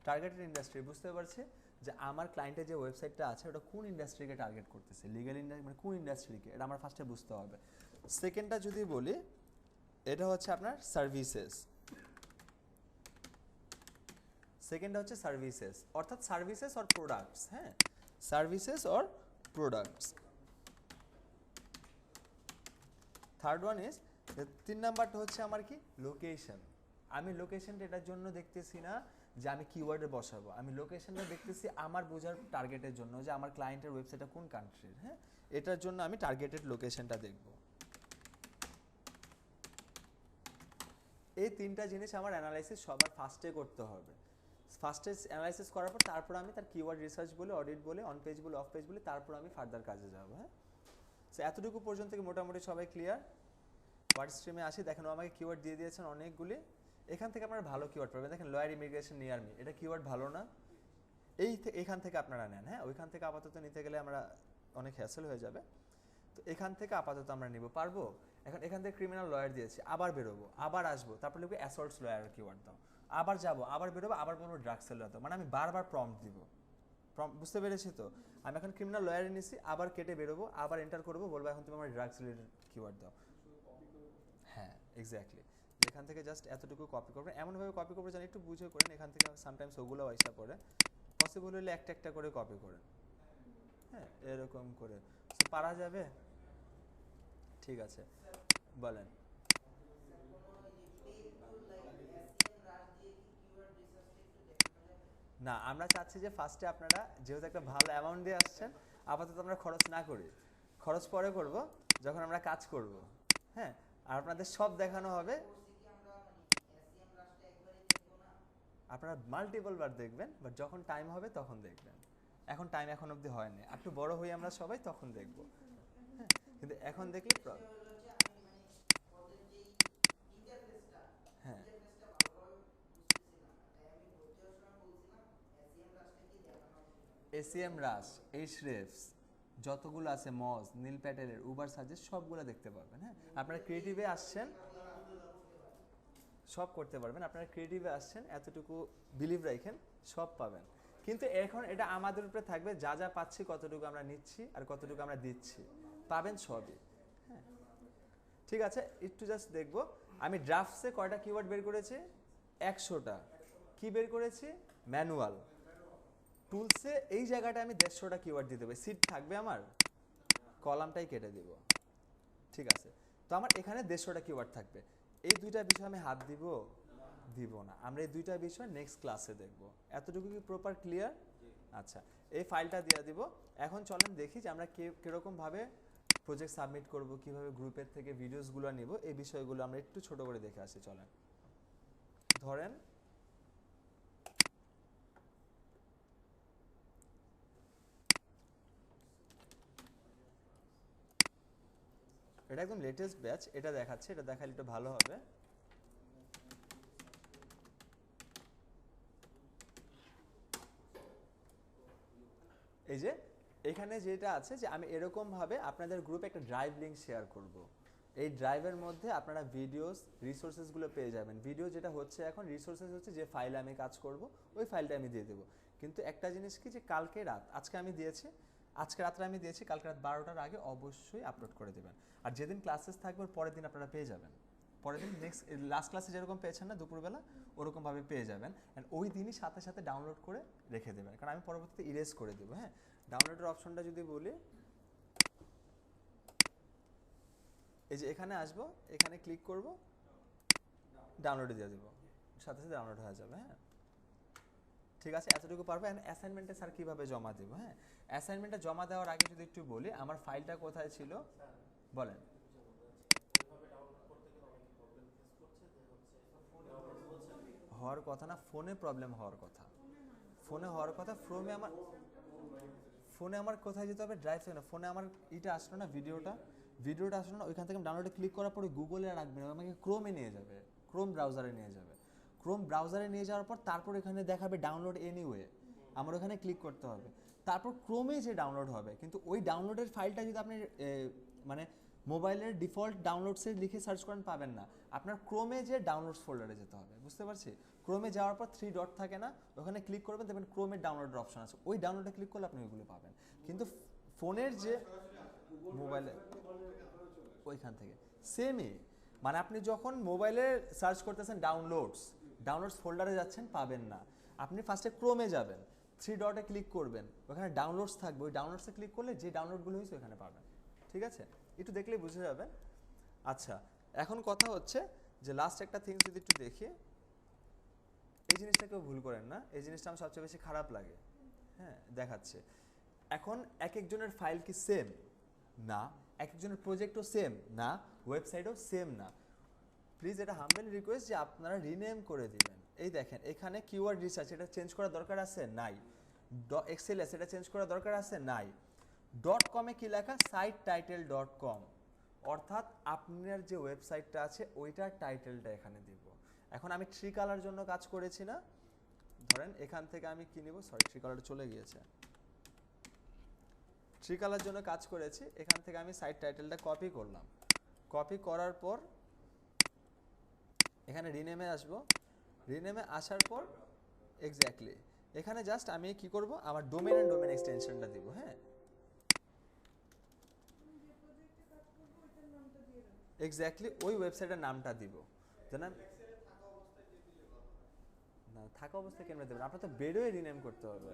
টার্গেটেড ইন্ডাস্ট্রি বুঝতে পারছি যে আমার ক্লায়েন্টের যে ওয়েবসাইটটা আছে ওটা কোন ইন্ডাস্ট্রিকে টার্গেট করতেছে, লিগ্যাল ইন্ডাস্ট্রি মানে কোন ইন্ডাস্ট্রিকে, এটা আমার ফার্স্টে বুঝতে হবে। সেকেন্ডটা যদি বলি, এটা হচ্ছে আপনার সার্ভিসেস। সেকেন্ডটা হচ্ছে সার্ভিসেস, অর্থাৎ সার্ভিসেস অর প্রোডাক্টস। হ্যাঁ, services or products. Third one is, 3 নাম্বারটা হচ্ছে আমার কি, লোকেশন। আমি লোকেশনটা এটার জন্য দেখতেছি না যে আমি কিওয়ার্ডে বসাবো, আমি লোকেশনটা দেখতেছি আমার বোঝার টার্গেটের জন্য যে আমার ক্লায়েন্টের ওয়েবসাইটটা কোন কান্ট্রির। হ্যাঁ, এটার জন্য আমি টার্গেটেড লোকেশনটা দেখব। এই 3টা জিনিস আমার অ্যানালাইসিস সবার ফার্স্টে করতে হবে। ফার্স্টে অ্যানালাইসিস করার পর তারপর আমি তার কিওয়ার্ড রিসার্চ বলে, অডিট বলে, অন পেজ বলে, অফ পেজ বলে, তারপর আমি ফার্দার কাজে যাব। হ্যাঁ, সো এতটুকু পর্যন্ত কি মোটামুটি সবাই ক্লিয়ার? ওয়ার্ড স্ট্রিমে আসি, দেখেন ও আমাকে কিওয়ার্ড দিয়ে দিয়েছেন অনেকগুলি। এখান থেকে আপনারা ভালো কিওয়ার্ড পাবেন। দেখেন লয়ার ইমিগ্রেশন নিয়ার মি, এটা কিওয়ার্ড ভালো না, এখান থেকে আপনারা নেন। হ্যাঁ, ওইখান থেকে আপাতত নিতে গেলে আমরা অনেক হ্যাসেল হয়ে যাবে, তো এখান থেকে আপাতত আমরা নিব পারবো। এখন এখান থেকে ক্রিমিনাল লয়ার দিয়েছি, আবার বেরোবো, আবার আসবো, তারপর লিখবো অ্যাসল্টস লয়ার কিওয়ার্ড দাও, আবার যাবো, আবার বেরোবো, আবার বলবো ড্রাগস সেলার দাও, মানে আমি বারবার প্রম্পট দিব। বুঝতে পেরেছি তো? আমি এখন ক্রিমিনাল লয়ারে নিছি, আবার কেটে বেরোবো, আবার এন্টার করবো, বলবো এখন তুমি আমার ড্রাগস রিলেটেড কিওয়ার্ড দাও। হ্যাঁ এক্স্যাক্টলি, এখান থেকে জাস্ট এতটুকু কপি করবেন, এমনভাবে কপি করবেন যেন একটু বুঝে করেন। এখান থেকে সামটাইমস ওগুলো আইসা পড়ে, পসিবল হলে একটা একটা করে কপি করেন। হ্যাঁ, এরকম করে পারা যাবে। ঠিক আছে, বলেন। না, আমরা চাচ্ছি যে ফার্স্টে আপনারা যেহেতু একটা ভালো অ্যামাউন্ট দিয়ে আসছেন, আপাতত আমরা খরচ না করি, খরচ পরে করব যখন আমরা কাজ করব। হ্যাঁ, আর আপনাদের সব দেখানো হবে, আপনারা মাল্টিপল বার দেখবেন, বাট যখন টাইম হবে তখন দেখবেন। এখন টাইম এখন অবধি হয়নি, একটু বড় হই আমরা সবাই তখন দেখব। হ্যাঁ, কিন্তু এখন দেখলে হ্যাঁ এসিএম রাশ, এইচরেফস, যতগুলো আছে, মজ, নীল প্যাটেলের, উবার সাজেস্ট, সবগুলো দেখতে পাবেন। হ্যাঁ, আপনারা ক্রিয়েটিভে আসছেন, সব করতে পারবেন। আপনারা ক্রিয়েটিভে আসছেন, এতটুকু বিলিভ রাখেন, সব পাবেন। কিন্তু এখন এটা আমাদের উপরে থাকবে, যা যা পাচ্ছি কতটুকু আমরা নিচ্ছি আর কতটুকু আমরা দিচ্ছি, পাবেন সবই। হ্যাঁ, ঠিক আছে, একটু জাস্ট দেখবো। আমি ড্রাফটসে কয়টা কিওয়ার্ড বের করেছি? 100টা। কি বের করেছি? ম্যানুয়াল। টুলসে এই জায়গাটা আমি 150টা কিওয়ার্ড দিয়ে দেবো। সিট থাকবে আমার, কলামটাই কেটে দিব। ঠিক আছে, তো আমার এখানে 150টা কিওয়ার্ড থাকবে। এই দুইটা বিষয় আমি হাত দিব না। আমরা এই দুইটা বিষয় নেক্সট ক্লাসে দেখব। এতটুকু কি প্রপার ক্লিয়ার? আচ্ছা, এই ফাইলটা দিয়ে দিব। এখন চলেন দেখি যে আমরা কীরকমভাবে প্রজেক্ট সাবমিট করব, কিভাবে গ্রুপের থেকে ভিডিওসগুলো নিব, এই বিষয়গুলো আমরা একটু ছোট করে দেখে আসি। চলেন, ধরেন এটা একদম লেটেস্ট ব্যাচ, এটা দেখাচ্ছে, এটা দেখালে একটু ভালো হবে। এই যে এখানে যেটা আছে যে আমি এরকমভাবে আপনাদের গ্রুপে একটা ড্রাইভ লিঙ্ক শেয়ার করব। এই ড্রাইভের মধ্যে আপনারা ভিডিওস রিসোর্সেসগুলো পেয়ে যাবেন। ভিডিও যেটা হচ্ছে এখন, রিসোর্সেস হচ্ছে যে ফাইলে আমি কাজ করব, ওই ফাইলটা আমি দিয়ে দেবো। কিন্তু একটা জিনিস কি, যে কালকে রাত, আজকে রাত্রে আমি দিয়েছি, কালকে রাত 12টার আগে অবশ্যই আপলোড করে দেবেন। আর যেদিন ক্লাসেস থাকবে ওর পরের দিন আপনারা পেয়ে যাবেন। পরের দিন লাস্ট ক্লাসে যেরকম পেয়েছেন না দুপুরবেলা, ওরকমভাবে পেয়ে যাবেন। অ্যান্ড ওই দিনই সাথে সাথে ডাউনলোড করে রেখে দেবেন, কারণ আমি পরবর্তীতে ইরেজ করে দেবো। হ্যাঁ, ডাউনলোডের অপশনটা যদি বলি, এই যে এখানে আসবো, এখানে ক্লিক করব, ডাউনলোডে দিয়ে দেবো, সাথে সাথে ডাউনলোড হয়ে যাবে। হ্যাঁ, ঠিক আছে, এতটুকু পারবো। অ্যান্ড অ্যাসাইনমেন্টে স্যার কীভাবে জমা দেবো? হ্যাঁ, অ্যাসাইনমেন্টটা জমা দেওয়ার আগে যদি একটু বলি আমার ফাইলটা কোথায় ছিল বলেন। হওয়ার কথা না, ফোনে প্রবলেম হওয়ার কথা, ফোনে হওয়ার কথা। ফোনে আমার কোথায় যেতে হবে? ড্রাইভ থেকে না, ফোনে আমার এটা আসলো না, ভিডিওটা আসলো না, ওইখান থেকে ডাউনলোডে ক্লিক করার পরে গুগলে রাখবে না, আমাকে ক্রোমে নিয়ে যাবে, ক্রোম ব্রাউজারে নিয়ে যাবে। ক্রোম ব্রাউজারে নিয়ে যাওয়ার পর তারপর এখানে দেখাবে ডাউনলোড এনিওয়ে, আমার ওখানে ক্লিক করতে হবে, তারপর ক্রোমে যে ডাউনলোড হবে। কিন্তু ওই ডাউনলোডের ফাইলটা যদি আপনি মানে মোবাইলের ডিফল্ট ডাউনলোডসে লিখে সার্চ করেন পাবেন না, আপনার ক্রোমে যে ডাউনলোডস ফোল্ডারে যেতে হবে। বুঝতে পারছি? ক্রোমে যাওয়ার পর 3 ডট থাকে না, ওখানে ক্লিক করবেন, দেখবেন ক্রোমের ডাউনলোডের অপশন আছে, ওই ডাউনলোডে ক্লিক করলে আপনি ওইগুলো পাবেন। কিন্তু ফোনের যে মোবাইলে ওইখান থেকে সেমই, মানে আপনি যখন মোবাইলে সার্চ করতেছেন ডাউনলোডস ফোল্ডারে যাচ্ছেন, পাবেন না। আপনি ফার্স্টে ক্রোমে যাবেন, 3 ডটে ক্লিক করবেন, ওখানে ডাউনলোডস থাকবে, ওই ডাউনলোডসে ক্লিক করলে যে ডাউনলোডগুলো হয়েছে ওখানে পাবেন। ঠিক আছে, একটু দেখলেই বুঝে যাবেন। আচ্ছা, এখন কথা হচ্ছে যে লাস্ট একটা থিংস যদি একটু দেখি, এই জিনিসটা কেউ ভুল করেন না, এই জিনিসটা আমার সবচেয়ে বেশি খারাপ লাগে। হ্যাঁ, দেখাচ্ছে এখন এক একজনের ফাইল কি সেম না, এক একজনের প্রজেক্টও সেম না, ওয়েবসাইটও সেম না। প্লিজ এটা হাম্বেল রিকোয়েস্ট যে আপনারা রিনেম করে দিবেন। এই দেখেন এখানে কিওয়ার্ড রিসার্চ, এটা চেঞ্জ করার দরকার আছে? নাই। এক্সেলএস, এটা চেঞ্জ করার দরকার আছে? নাই। .com এ কি লেখা? siteTitle.com, অর্থাৎ আপনার যে ওয়েবসাইটটা আছে ওইটার টাইটেলটা এখানে দিব। এখন আমি 3 কালার জন্য কাজ করেছি না, ধরেন এখান থেকে আমি কি নিব, সরি 3 কালারটা চলে গিয়েছে, 3 কালার জন্য কাজ করেছি, এখান থেকে আমি সাইট টাইটেলটা কপি করলাম। কপি করার পর এখানে রিনেমে আসবো, রিনেমে আসার পর এক্স্যাক্টলি এখানে জাস্ট আমি কি করব, আমার ডোমেন এন্ড ডোমেন এক্সটেনশনটা দিব। হ্যাঁ, এক্স্যাক্টলি ওই ওয়েবসাইটের নামটা দিব। যেন না, থাকা অবস্থায় কেন দেবেন, আপনার তো বেরোয় রিনেম করতে হবে।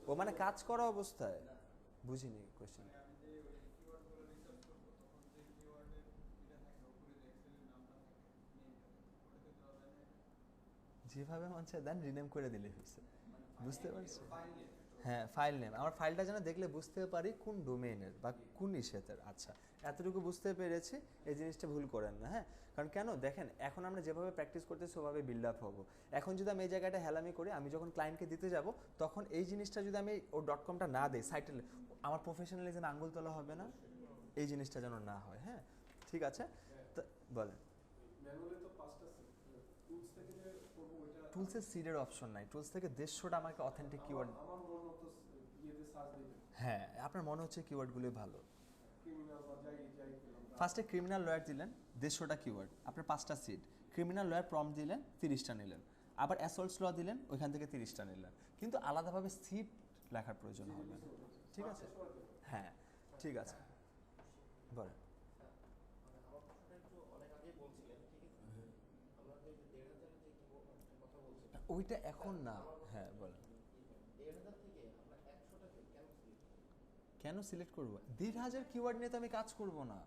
ও মানে কাজ করা অবস্থায়, বুঝিনি কোশ্চেন। যেভাবে মন চায় দেন, রিনেম করে দিলে হয়েছে। বুঝতে পারছি? হ্যাঁ, ফাইল নেম, আমার ফাইলটা যেন দেখলে বুঝতে পারি কোন ডোমেইনের বা কোন ইসেতের। আচ্ছা, এতটুকু বুঝতে পেরেছি, এই জিনিসটা ভুল করেন না। হ্যাঁ, কারণ কেন দেখেন, এখন আমরা যেভাবে প্র্যাকটিস করতেছি ওভাবে বিল্ড আপ হবো। এখন যদি আমি এই জায়গাটা হেলামি করি, আমি যখন ক্লায়েন্টকে দিতে যাব তখন এই জিনিসটা যদি আমি ও .comটা না দিই, সাইটের আমার প্রফেশনালিজম আঙ্গুল তোলা হবে না, এই জিনিসটা যেন না হয়। হ্যাঁ, ঠিক আছে, বলেন। টুলসের সিডের অপশন নাই, টুলস থেকে 150টা আমাকে অথেন্টিক কিওয়ার্ড, হ্যাঁ আপনার মনে হচ্ছে কিওয়ার্ডগুলো ভালো। ফার্স্টে ক্রিমিনাল লয়ার দিলেন 150টা কিওয়ার্ড, আপনার 5টা সিড, ক্রিমিনাল লয়ার প্রম্পট দিলেন 30টা নিলেন, আবার অ্যাসল্টস ল দিলেন, ওইখান থেকে 30টা নিলেন, কিন্তু আলাদাভাবে সিট লেখার প্রয়োজন হবে না। ঠিক আছে, হ্যাঁ ঠিক আছে, বলেন। মানে আমার কথাটা একটু অনেক আগেই বলছিলেন, ঠিক আছে? আমরা যে 1,500 যে কথা বলছিলাম, ওইটা এখন না, হ্যাঁ বলেন। 1,500 থেকে আমরা 100টাকে কেন সিলেক্ট করবো? 1,500 কিওয়ার্ড নিয়ে তো আমি কাজ করব না।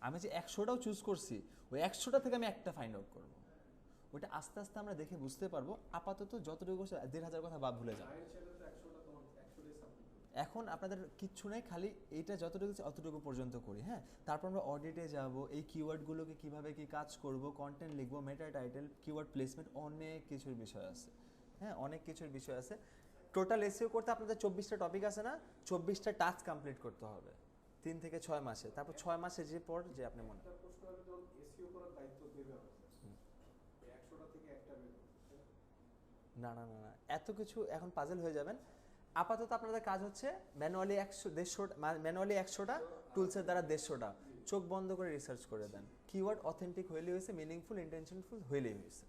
আমি যে 100টাও চুজ করছি, ওই 100টা থেকে আমি একটা ফাইন্ড আউট করবো। ওইটা আস্তে আস্তে আমরা দেখে বুঝতে পারবো। আপাতত যতটুকু 1,500 কথা বা ভুলে যান। এখন আপনাদের কিচ্ছু নেই, খালি এইটা যতটুকু অতটুকু পর্যন্ত করি, হ্যাঁ। তারপর আমরা অডিটে যাব, এই কিওয়ার্ডগুলোকে কিভাবে কি কাজ করব, কন্টেন্ট লিখবো, মেটা টাইটেল, কিওয়ার্ড প্লেসমেন্ট, অনেক কিছুর বিষয় আছে, হ্যাঁ অনেক কিছুর বিষয় আছে। টোটাল এসইও করতে আপনাদের 24টা টপিক আছে না, 24টা টাস্ক কমপ্লিট করতে হবে 3 থেকে 6 মাসে। তারপর 6 মাসে যে পর যে আপনি মনে না না না না এত কিছু এখন পাজল হয়ে যাবেন। আপাতত আপনাদের কাজ হচ্ছে ম্যানুয়ালি 100টা টুলসের দ্বারা 150টা চোখ বন্ধ করে রিসার্চ করে দেন। কিওয়ার্ড অথেন্টিক হইলেই হয়েছে, মিনিংফুল ইন্টেনশনফুল হইলেই হয়েছে।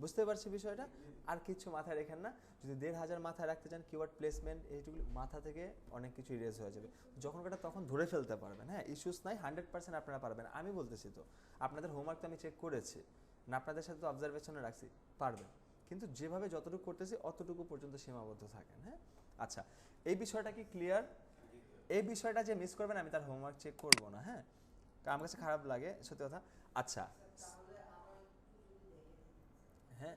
বুঝতে পারছি বিষয়টা? আর কিছু মাথায় রেখেন না। যদি 1,500 মাথায় রাখতে চান, কিওয়ার্ড প্লেসমেন্ট এইটুকু মাথা থেকে অনেক কিছু ইরেজ হয়ে যাবে। যখন ওটা তখন ধরে ফেলতে পারবেন, হ্যাঁ ইস্যুস নাই, 100% আপনারা পারবেন। আমি বলতেছি তো, আপনাদের হোমওয়ার্ক তো আমি চেক করেছি না, আপনাদের সাথে তো অবজারভেশনে রাখছি, পারবেন। কিন্তু যেভাবে যতটুকু করতেছি অতটুকু পর্যন্ত সীমাবদ্ধ থাকেন, হ্যাঁ। আচ্ছা, এই বিষয়টা কি ক্লিয়ার? এই বিষয়টা যে মিস করবেন আমি তার হোমওয়ার্ক চেক করব না, হ্যাঁ কারণ আমার কাছে খারাপ লাগে সত্যি কথা। আচ্ছা হ্যাঁ,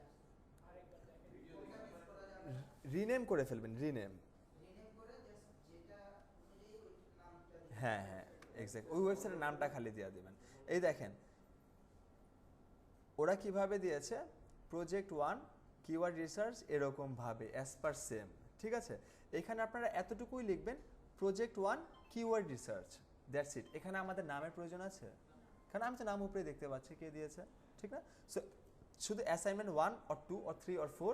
রিনেম করে ফেলবেন, রিনেম। হ্যাঁ হ্যাঁ এক্স্যাক্ট, ওই ওয়েবসাইটের নামটা খালি দিয়ে দিবেন। এই দেখেন ওরা কিভাবে দিয়েছে, প্রজেক্ট 1 কিওয়ার্ড রিসার্চ এরকমভাবে অ্যাজ পার সেম, ঠিক আছে। এখানে আপনারা এতটুকুই লিখবেন, project 1 keyword research, that's it. এখানে আমাদের নামের প্রয়োজন আছে? কারণ আমি তো নাম উপরে দেখতে পাচ্ছি কে দিয়েছে, ঠিক না? সো শুধু অ্যাসাইনমেন্ট 1 অর 2 অর 3 অর 4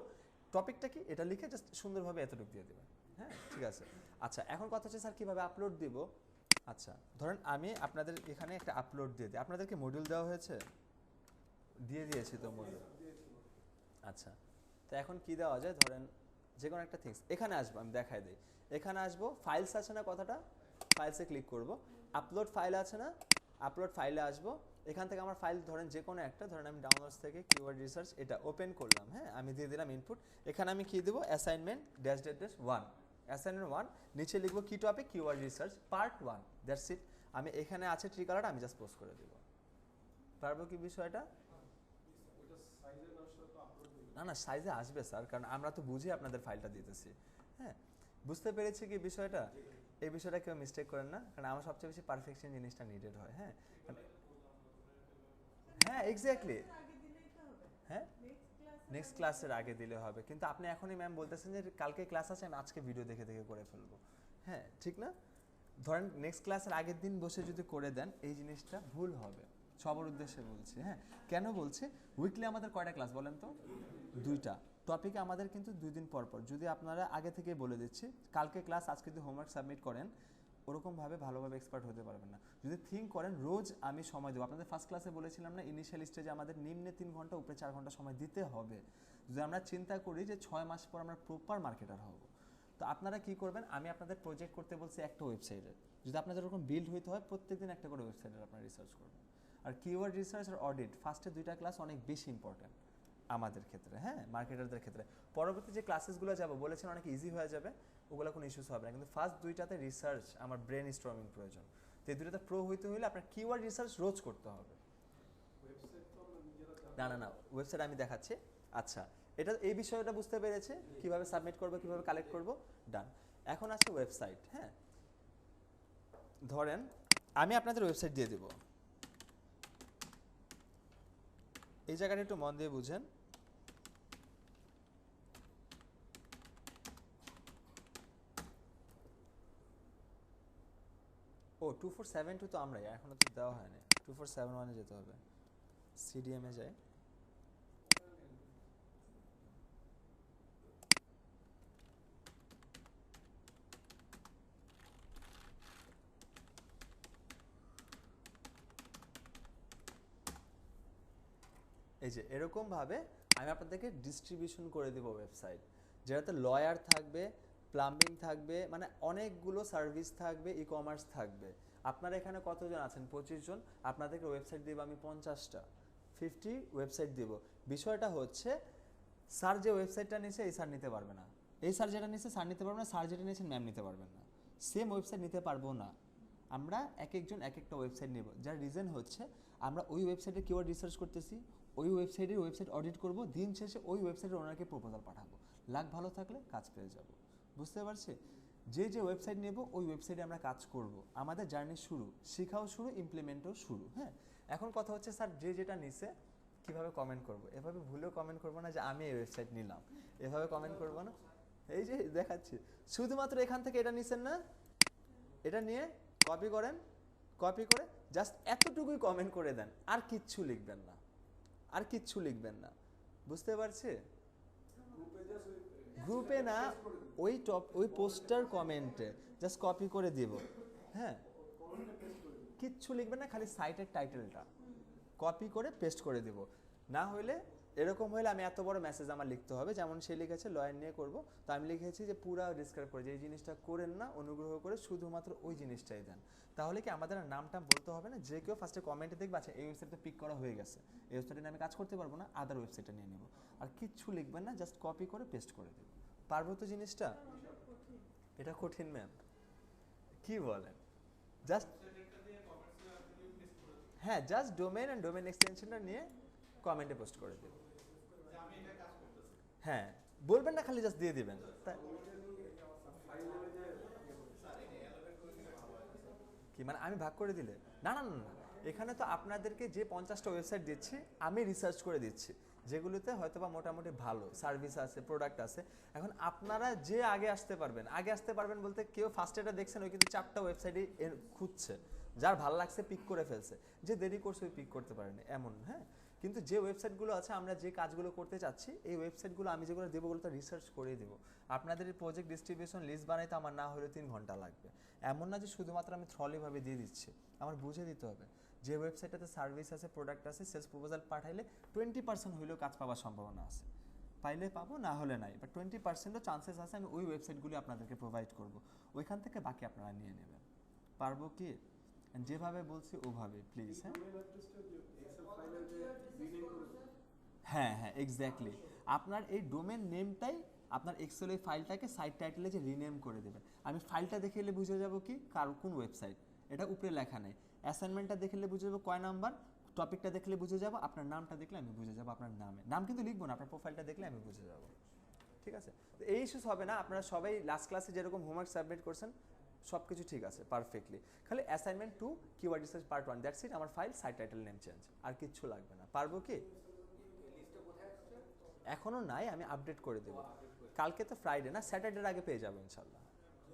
টপিকটা কি এটা লিখে জাস্ট সুন্দরভাবে এতটুকু দিয়ে দেবেন, হ্যাঁ ঠিক আছে। আচ্ছা এখন কথা হচ্ছে স্যার কীভাবে আপলোড দিব? আচ্ছা ধরেন আমি আপনাদের এখানে একটা আপলোড দিয়ে দিই। আপনাদেরকে মডিউল দেওয়া হয়েছে? দিয়ে দিয়েছি তো মডিউল। আচ্ছা তো এখন কি দেওয়া যায়, ধরেন যে কোনো একটা থিংস এখানে আসবো, আমি দেখাই দিই। এখানে আসবো, ফাইলস আছে না কথাটা, ফাইলসে ক্লিক করব, আপলোড ফাইল আছে না, আপলোড ফাইলে আসবো। এখান থেকে আমার ফাইল ধরেন যে কোনো একটা, ধরেন আমি ডাউনলোডস থেকে কিওয়ার্ড রিসার্চ এটা ওপেন করলাম, হ্যাঁ আমি দিয়ে দিলাম ইনপুট। এখানে আমি কি দেবো, assignment dash dash dash 1, assignment 1, নিচে লিখবো কি topic, keyword research part 1, that's ইট। আমি এখানে আছে ট্রিকারটা, আমি জাস্ট পোস্ট করে দেবো। পারবো কি বিষয়টা? না না সাইজে আসবে স্যার, কারণ আমরা তো বুঝে আপনাদের ফাইলটা দিতেছি, হ্যাঁ বুঝতে পেরেছি কি বিষয়টা। এই বিষয়টা কেউ মিস্টেক করেন না, কারণ আমার সবচেয়ে বেশি পারফেকশন জিনিসটা নিডেড হয়, হ্যাঁ হ্যাঁ এক্স্যাক্টলি, হ্যাঁ নেক্সট ক্লাসের আগে দিলে হবে। কিন্তু আপনি এখনই ম্যাম বলতেছেন যে কালকে ক্লাস আছে, আমি আজকে ভিডিও দেখে দেখে করে ফেলবো, হ্যাঁ ঠিক না? ধরেন নেক্সট ক্লাসের আগের দিন বসে যদি করে দেন, এই জিনিসটা ভুল হবে। সবার উদ্দেশ্যে বলছি, হ্যাঁ কেন বলছি, উইকলি আমাদের কয়টা ক্লাস বলেন তো? 2টা টপিকে আমাদের কিন্তু 2 দিন পর পর। যদি আপনারা আগে থেকে বলে দিচ্ছি কালকে ক্লাস, আজকে যদি হোমওয়ার্ক সাবমিট করেন, ওরকমভাবে ভালোভাবে এক্সপার্ট হতে পারবেন না। যদি থিঙ্ক করেন রোজ আমি সময় দেবো, আপনাদের ফার্স্ট ক্লাসে বলেছিলাম না ইনিশিয়াল স্টেজে আমাদের নিম্নে 3 ঘন্টা উপরে 4 ঘন্টা সময় দিতে হবে। যদি আমরা চিন্তা করি যে 6 মাস পর আমরা প্রপার মার্কেটার হব, তো আপনারা কি করবেন, আমি আপনাদের প্রজেক্ট করতে বলছি একটা ওয়েবসাইটে, যদি আপনাদের ওরকম বিল্ড হইতে হয় প্রত্যেকদিন একটা করে ওয়েবসাইটের আপনারা রিসার্চ করবেন। আর কিওয়ার্ড রিসার্চ আর অডিট ফার্স্টে 2টা ক্লাস অনেক বেশি ইম্পর্টেন্ট আমাদের ক্ষেত্রে, হ্যাঁ মার্কেটারদের ক্ষেত্রে। পরবর্তী যে ক্লাসেসগুলো যাবো বলেছেন অনেক ইজি হয়ে যাবে, ওগুলো কোনো ইস্যুস হবে না। কিন্তু ফার্স্ট 2টাতে রিসার্চ আমার ব্রেন স্টর্মিং প্রয়োজন। তো এই 2টাতে প্রো হইতে হলে আপনার কিওয়ার্ড রিসার্চ রোজ করতে হবে। না না না ওয়েবসাইট আমি দেখাচ্ছি। আচ্ছা এটা এই বিষয়টা বুঝতে পেরেছে, কিভাবে সাবমিট করবো, কিভাবে কালেক্ট করবো, ডান। এখন আছে ওয়েবসাইট, হ্যাঁ ধরেন আমি আপনাদের ওয়েবসাইট দিয়ে দেবো। এই জায়গাটা একটু মন দিয়ে বুঝেন। ও 2472 তো আমরাই, এখনো তো দেওয়া হয়নি। 2471 যেতে হবে, সিডিএমে যাই। এই যে এরকম ভাবে আমি আপনাদেরকে ডিস্ট্রিবিউশন করে দেবো ওয়েবসাইট, যেটাতে লয়ার থাকবে, প্লাম্বিং থাকবে, মানে অনেকগুলো সার্ভিস থাকবে, ই কমার্স থাকবে। আপনারা এখানে কতজন আছেন? 25 জন। আপনাদেরকে ওয়েবসাইট দেবো আমি 50টা, 50 ওয়েবসাইট দেব। বিষয়টা হচ্ছে স্যার যে ওয়েবসাইটটা নিয়েছে এই স্যার নিতে পারবে না, এই স্যার যেটা নিয়েছে স্যার নিতে পারবে না, স্যার যেটা নিয়েছেন ম্যাম নিতে পারবেন না, সেম ওয়েবসাইট নিতে পারবো না। আমরা এক একজন এক একটা ওয়েবসাইট নেব, যার রিজন হচ্ছে আমরা ওই ওয়েবসাইটে কিওয়ার্ড রিসার্চ করতেছি, ওই ওয়েবসাইট অডিট করব, দিন শেষে ওই ওয়েবসাইটের ওনারকে প্রপোজাল পাঠাবো, লাক ভালো থাকলে কাজ পেয়ে যাব। বুঝতে পারছি? যে ওয়েবসাইট নেব ওই ওয়েবসাইটে আমরা কাজ করব। আমাদের জার্নি শুরু, শেখাও শুরু, ইমপ্লিমেন্টও শুরু। হ্যাঁ, এখন কথা হচ্ছে স্যার যে যেটা নিছে কীভাবে কমেন্ট করব? এভাবে ভুলেও কমেন্ট করবো না যে আমি এই ওয়েবসাইট নিলাম, এভাবে কমেন্ট করবো না। এই যে দেখাচ্ছি, শুধুমাত্র এখান থেকে এটা নিছেন না, এটা নিয়ে কপি করেন, কপি করে জাস্ট এতটুকুই কমেন্ট করে দেন, আর কিচ্ছু লিখবেন না, আর কিচ্ছু লিখবেন না। বুঝতে পারছি? গ্রুপে না, ওই পোস্টার কমেন্টে জাস্ট কপি করে দিব। হ্যাঁ, কিচ্ছু লিখবেন না, খালি সাইটের টাইটেলটা কপি করে পেস্ট করে দিব। না হলে এরকম হলে আমি এত বড় মেসেজ আমার লিখতে হবে, যেমন সে লিখেছে লয়ার নিয়ে করব, তো আমি লিখেছি যে পুরা ডিসক্রাইব করে যে এই জিনিসটা করেন না, অনুগ্রহ করে শুধুমাত্র ওই জিনিসটাই দেন। তাহলে কি আমাদের নামটা বলতে হবে না, যে কেউ ফার্স্টে কমেন্টে দেখবে আচ্ছা এই ওয়েবসাইটটা পিক করা হয়ে গেছে, এই ওয়েবসাইটে নিয়ে আমি কাজ করতে পারবো না, আদার ওয়েবসাইটটা নিয়ে নেব। আর কিচ্ছু লিখবেন না, জাস্ট কপি করে পেস্ট করে দেব। পারবো তো জিনিসটা? এটা কঠিন ম্যাম? কি বলেন? জাস্ট হ্যাঁ, জাস্ট ডোমেন অ্যান্ড ডোমেন এক্সটেনশনটা নিয়ে কমেন্টে পোস্ট করে দেব। হ্যাঁ, বলবেন না, খালি জাস্ট দিয়ে দিবেন। কি মানে আমি ভাগ করে দিলে? না না না না, এখানে তো আপনাদেরকে যে 50টা ওয়েবসাইট দিচ্ছি আমি রিসার্চ করে দিচ্ছি, যেগুলোতে হয়তোবা মোটামুটি ভালো সার্ভিস আছে, প্রোডাক্ট আছে। এখন আপনারা যে আগে আসতে পারবেন বলতে কেউ ফার্স্ট এটা দেখছেন ওই কিন্তু 4টা ওয়েবসাইটই খুঁজছে, যার ভালো লাগছে পিক করে ফেলছে, যে দেরি করছে ওই পিক করতে পারেনি এমন। হ্যাঁ, কিন্তু যে ওয়েবসাইটগুলো আছে আমরা যে কাজগুলো করতে চাচ্ছি এই ওয়েবসাইটগুলো আমি যেগুলো দেবো ওগুলো তো রিসার্চ করেই দেবো। আপনাদের এই প্রজেক্ট ডিস্ট্রিবিউশন লিস্ট বানাইতে আমার না হলে 3 ঘন্টা লাগবে। এমন না যে শুধুমাত্র আমি থ্রলিভাবে দিয়ে দিচ্ছি, আমার বুঝে দিতে হবে যে ওয়েবসাইটটাতে সার্ভিস আছে, প্রোডাক্ট আছে, সেলস প্রপোজাল পাঠাইলে 20% হইলেও কাজ পাওয়ার সম্ভাবনা আছে। পাইলে পাবো, না হলে নাই, বাট 20%ও চান্সেস আছে আমি ওই ওয়েবসাইটগুলি আপনাদেরকে প্রোভাইড করব, ওইখান থেকে বাকি আপনারা নিয়ে নেবেন। পারবো কি? যেভাবে বলছি ওভাবে প্লিজ। হ্যাঁ হ্যাঁ, এক্স্যাক্টলি। আপনার এই ডোমেন নেমটাই আপনার এক্সেল এই ফাইলটাকে সাইট টাইটেলে যে রিনেম করে দেবেন। আমি ফাইলটা দেখে এলে বুঝে যাব কি কার কোন ওয়েবসাইট, এটা উপরে লেখা নেই। অ্যাসাইনমেন্টটা দেখলে বুঝে যাবো কয় নাম্বার, টপিকটা দেখলে বুঝে যাব, আপনার নামটা দেখলে আমি বুঝে যাব, আপনার নাম কিন্তু লিখবো না, আপনার প্রোফাইলটা দেখলে আমি বুঝে যাব। ঠিক আছে? তো এই ইস্যুস হবে না। আপনারা সবাই লাস্ট ক্লাসে যেরকম হোমওয়ার্ক সাবমিট করছেন সব কিছু ঠিক আছে পারফেক্টলি, খালি assignment 2 keyword research part 1, that's it. আমার file site title name change, আর কিচ্ছু লাগবে না। পারবো কি? এখনো নাই, আমি আপডেট করে দেবো। কালকে তো ফ্রাইডে না, স্যাটারডের আগে পেয়ে যাবো ইনশাল্লাহ।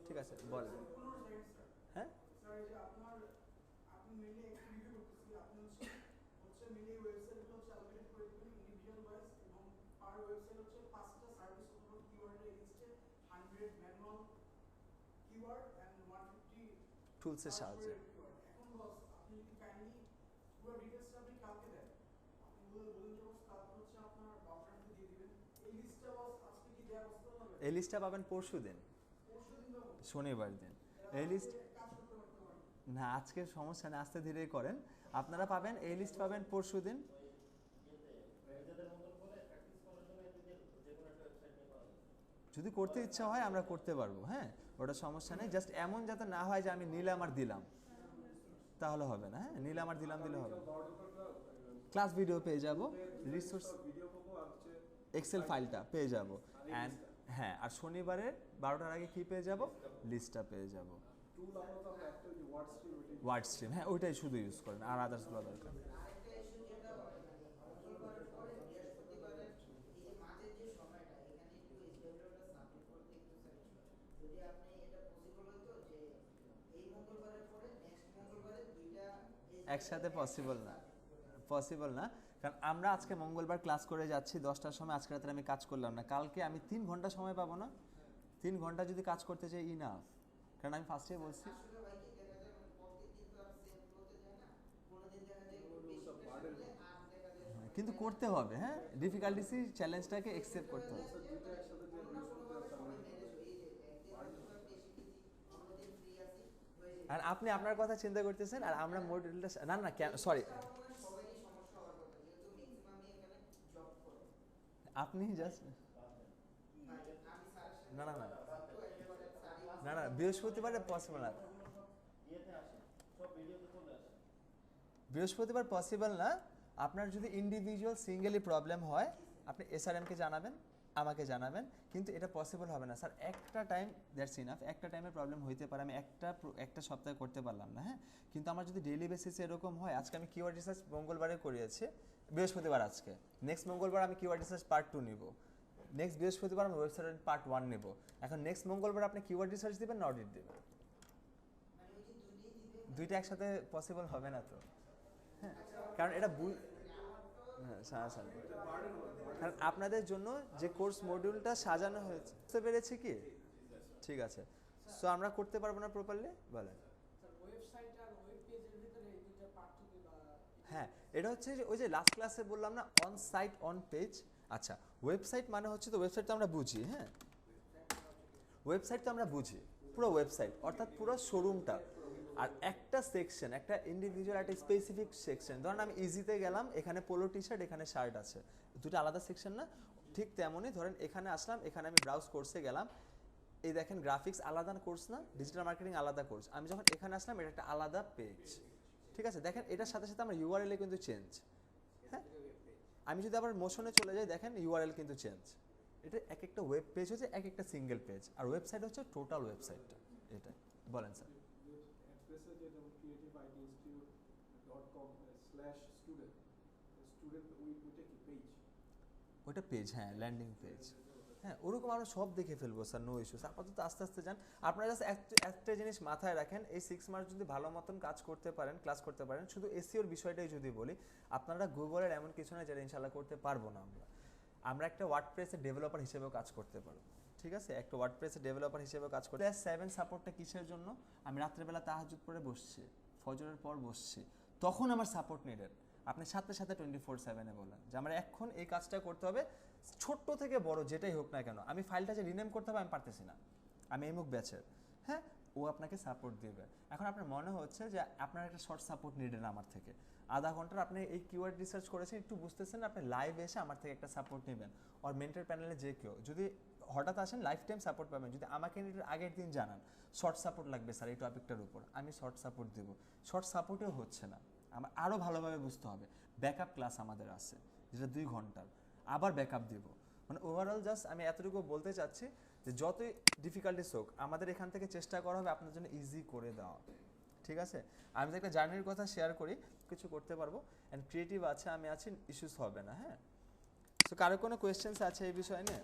ঠিক আছে, বলেন। হ্যাঁ, টুলসের সাহায্যে। এই লিস্টটা পাবেন পরশু দিন, শনিবার দিন। এই লিস্ট না, আজকের সমস্যা নেই, আস্তে ধীরে করেন। আপনারা পাবেন এই লিস্ট পাবেন পরশু দিন। যদি করতে ইচ্ছা হয় আমরা করতে পারবো, হ্যাঁ, ওটা সমস্যা নেই। জাস্ট এমন যাতে না হয় যে আমি নিলাম আর দিলাম, তাহলে হবে না। হ্যাঁ, নিলাম আর দিলাম দিলে হবে। ক্লাস ভিডিও পেয়ে যাব, রিসোর্স এক্সেল ফাইলটা পেয়ে যাব, অ্যান্ড হ্যাঁ, আর শনিবারের 12টার আগে কি পেয়ে যাব? লিস্টটা পেয়ে যাব। ওয়ার্ড স্ট্রিম, হ্যাঁ ওইটাই শুধু ইউজ করেন, আর আদার্সগুলো দরকার। একসাথে পসিবল না, পসিবল না। কারণ আমরা আজকে মঙ্গলবার ক্লাস করে যাচ্ছি 10টার সময়, আজকে রাতে আমি কাজ করলাম না, কালকে আমি 3 ঘন্টা সময় পাবো না। 3 ঘন্টা যদি কাজ করতে চাই ইনাফ, কারণ আমি ফার্স্টে বলছি কিন্তু করতে হবে, হ্যাঁ, ডিফিকাল্টিসি চ্যালেঞ্জটাকে অ্যাকসেপ্ট করতে হবে। আর আপনি আপনার কথা চিন্তা করতেছেন আর আমরা মডিউলটা না না সরি আপনি জাস্ট না না না না না বৃহস্পতিবারে পসিবল না, বৃহস্পতিবার পসিবল না। আপনার যদি ইন্ডিভিজুয়াল সিঙ্গেলি প্রবলেম হয় আপনি এসআরএমকে জানাবেন, আমাকে জানাবেন, কিন্তু এটা পসিবল হবে না স্যার। একটা টাইম দ্যাটস ইনাফ, একটা টাইমে প্রবলেম হইতে পারে, আমি একটা সপ্তাহে করতে পারলাম না, হ্যাঁ, কিন্তু আমার যদি ডেইলি বেসিসে এরকম হয়, আজকে আমি কিওয়ার্ড রিসার্চ মঙ্গলবারে করিয়েছি, বৃহস্পতিবার আজকে, নেক্সট মঙ্গলবার আমি কিওয়ার্ড রিসার্চ পার্ট 2 নিব, নেক্সট বৃহস্পতিবার আমি ওয়েবসাইট পার্ট 1 নেব। এখন নেক্সট মঙ্গলবার আপনি কিওয়ার্ড রিসার্চ দিবেন না অডিট দিবেন? দুইটা একসাথে পসিবল হবে না তো, হ্যাঁ, কারণ এটা কারণ আপনাদের জন্য যে কোর্স মডিউলটা সাজানো হয়েছে, বুঝতে পেরেছি কি? ঠিক আছে, সো আমরা করতে পারবো না প্রপারলি বলেন। হ্যাঁ, এটা হচ্ছে যে ওই যে লাস্ট ক্লাসে বললাম না, অন সাইট অন পেজ। আচ্ছা, ওয়েবসাইট মানে হচ্ছে তো, ওয়েবসাইট তো আমরা বুঝি, হ্যাঁ, ওয়েবসাইট তো আমরা বুঝি, পুরো ওয়েবসাইট অর্থাৎ পুরো শোরুমটা, আর একটা সেকশন, একটা ইন্ডিভিজুয়াল, একটা স্পেসিফিক সেকশন। ধরুন আমি ইজিতে গেলাম, এখানে পোলো টি শার্ট, এখানে শার্ট আছে, দুটো আলাদা সেকশন না? ঠিক তেমনই ধরেন এখানে আসলাম, এখানে আমি ব্রাউজ কোর্সে গেলাম, এই দেখেন গ্রাফিক্স আলাদা কোর্স না, ডিজিটাল মার্কেটিং আলাদা কোর্স, আমি যখন এখানে আসলাম এটা একটা আলাদা পেজ, ঠিক আছে? দেখেন এটার সাথে সাথে আমার ইউআরএল কিন্তু চেঞ্জ, হ্যাঁ, আমি যদি আবার মোশনে চলে যাই দেখেন ইউআরএল কিন্তু চেঞ্জ। এটা এক একটা ওয়েব পেজ হচ্ছে এক একটা সিঙ্গেল পেজ, আর ওয়েবসাইট হচ্ছে টোটাল ওয়েবসাইটটা। এটাই বলেন স্যার। ওইটা পেজ, হ্যাঁ, ল্যান্ডিং পেজ, হ্যাঁ, ওরকম আমরা সব দেখে ফেলবো স্যার, নো ইস্যুস। আপাতত আস্তে আস্তে যান। আপনারা জাস্ট একটা জিনিস মাথায় রাখেন, এই 6 মাস যদি ভালো মতন কাজ করতে পারেন, ক্লাস করতে পারেন, শুধু এসইওর বিষয়টাই যদি বলি, আপনারা গুগলের এমন কিছু না যেটা ইনশাল্লাহ করতে পারবো না আমরা একটা ওয়ার্ডপ্রেসের ডেভেলপার হিসেবেও কাজ করতে পারবো, ঠিক আছে? একটা ওয়ার্ডপ্রেসের ডেভেলপার হিসেবেও কাজ করতে। 7 সাপোর্টটা কিসের জন্য? আমি রাত্রেবেলা তাহাজ্জুদ পড়ে বসছি, ফজরের পর বসছি, তখন আমার সাপোর্ট নিডেড। আপনি সাথে সাথে 24/7 বলেন যে আমার এখন এই কাজটা করতে হবে, ছোট্ট থেকে বড় যেটাই হোক না কেন, আমি ফাইলটা যে রিনেম করতে হবে আমি পারতেছি না, আমি এই মুখ ব্যাচের, হ্যাঁ, ও আপনাকে সাপোর্ট দিবে। এখন আপনার মনে হচ্ছে যে আপনার একটা শর্ট সাপোর্ট নিডেন আমার থেকে, আধা ঘন্টার আপনি এই কিওয়ার্ড রিসার্চ করেছেন, একটু বুঝতেছেন, আপনি লাইভ এসে আমার থেকে একটা সাপোর্ট নেবেন। আর মেন্টর প্যানেলে যে কেউ যদি হঠাৎ আসেন, লাইফ টাইম সাপোর্ট পাবেন। যদি আমাকে আগের দিন জানান শর্ট সাপোর্ট লাগবে স্যার এই টপিকটার উপর, আমি শর্ট সাপোর্ট দেবো। শর্ট সাপোর্টেও হচ্ছে না, আমার আরও ভালোভাবে বুঝতে হবে। ব্যাকআপ ক্লাস আমাদের আছে যেটা 2 ঘন্টার, আবার ব্যাকআপ দেব। মানে ওভারঅল জাস্ট আমি এতটুকু বলতে চাচ্ছি যে যতই ডিফিকাল্টিস হোক, আমাদের এখান থেকে চেষ্টা করা হবে আপনার জন্য ইজি করে দেওয়া, ঠিক আছে? আমি তো একটা জার্নির কথা শেয়ার করি, কিছু করতে পারবো, অ্যান্ড ক্রিয়েটিভ আছে, আমি আছি, ইস্যুস হবে না, হ্যাঁ। সো কারো কোনো কোয়েশ্চেন্স আছে এই বিষয় নিয়ে?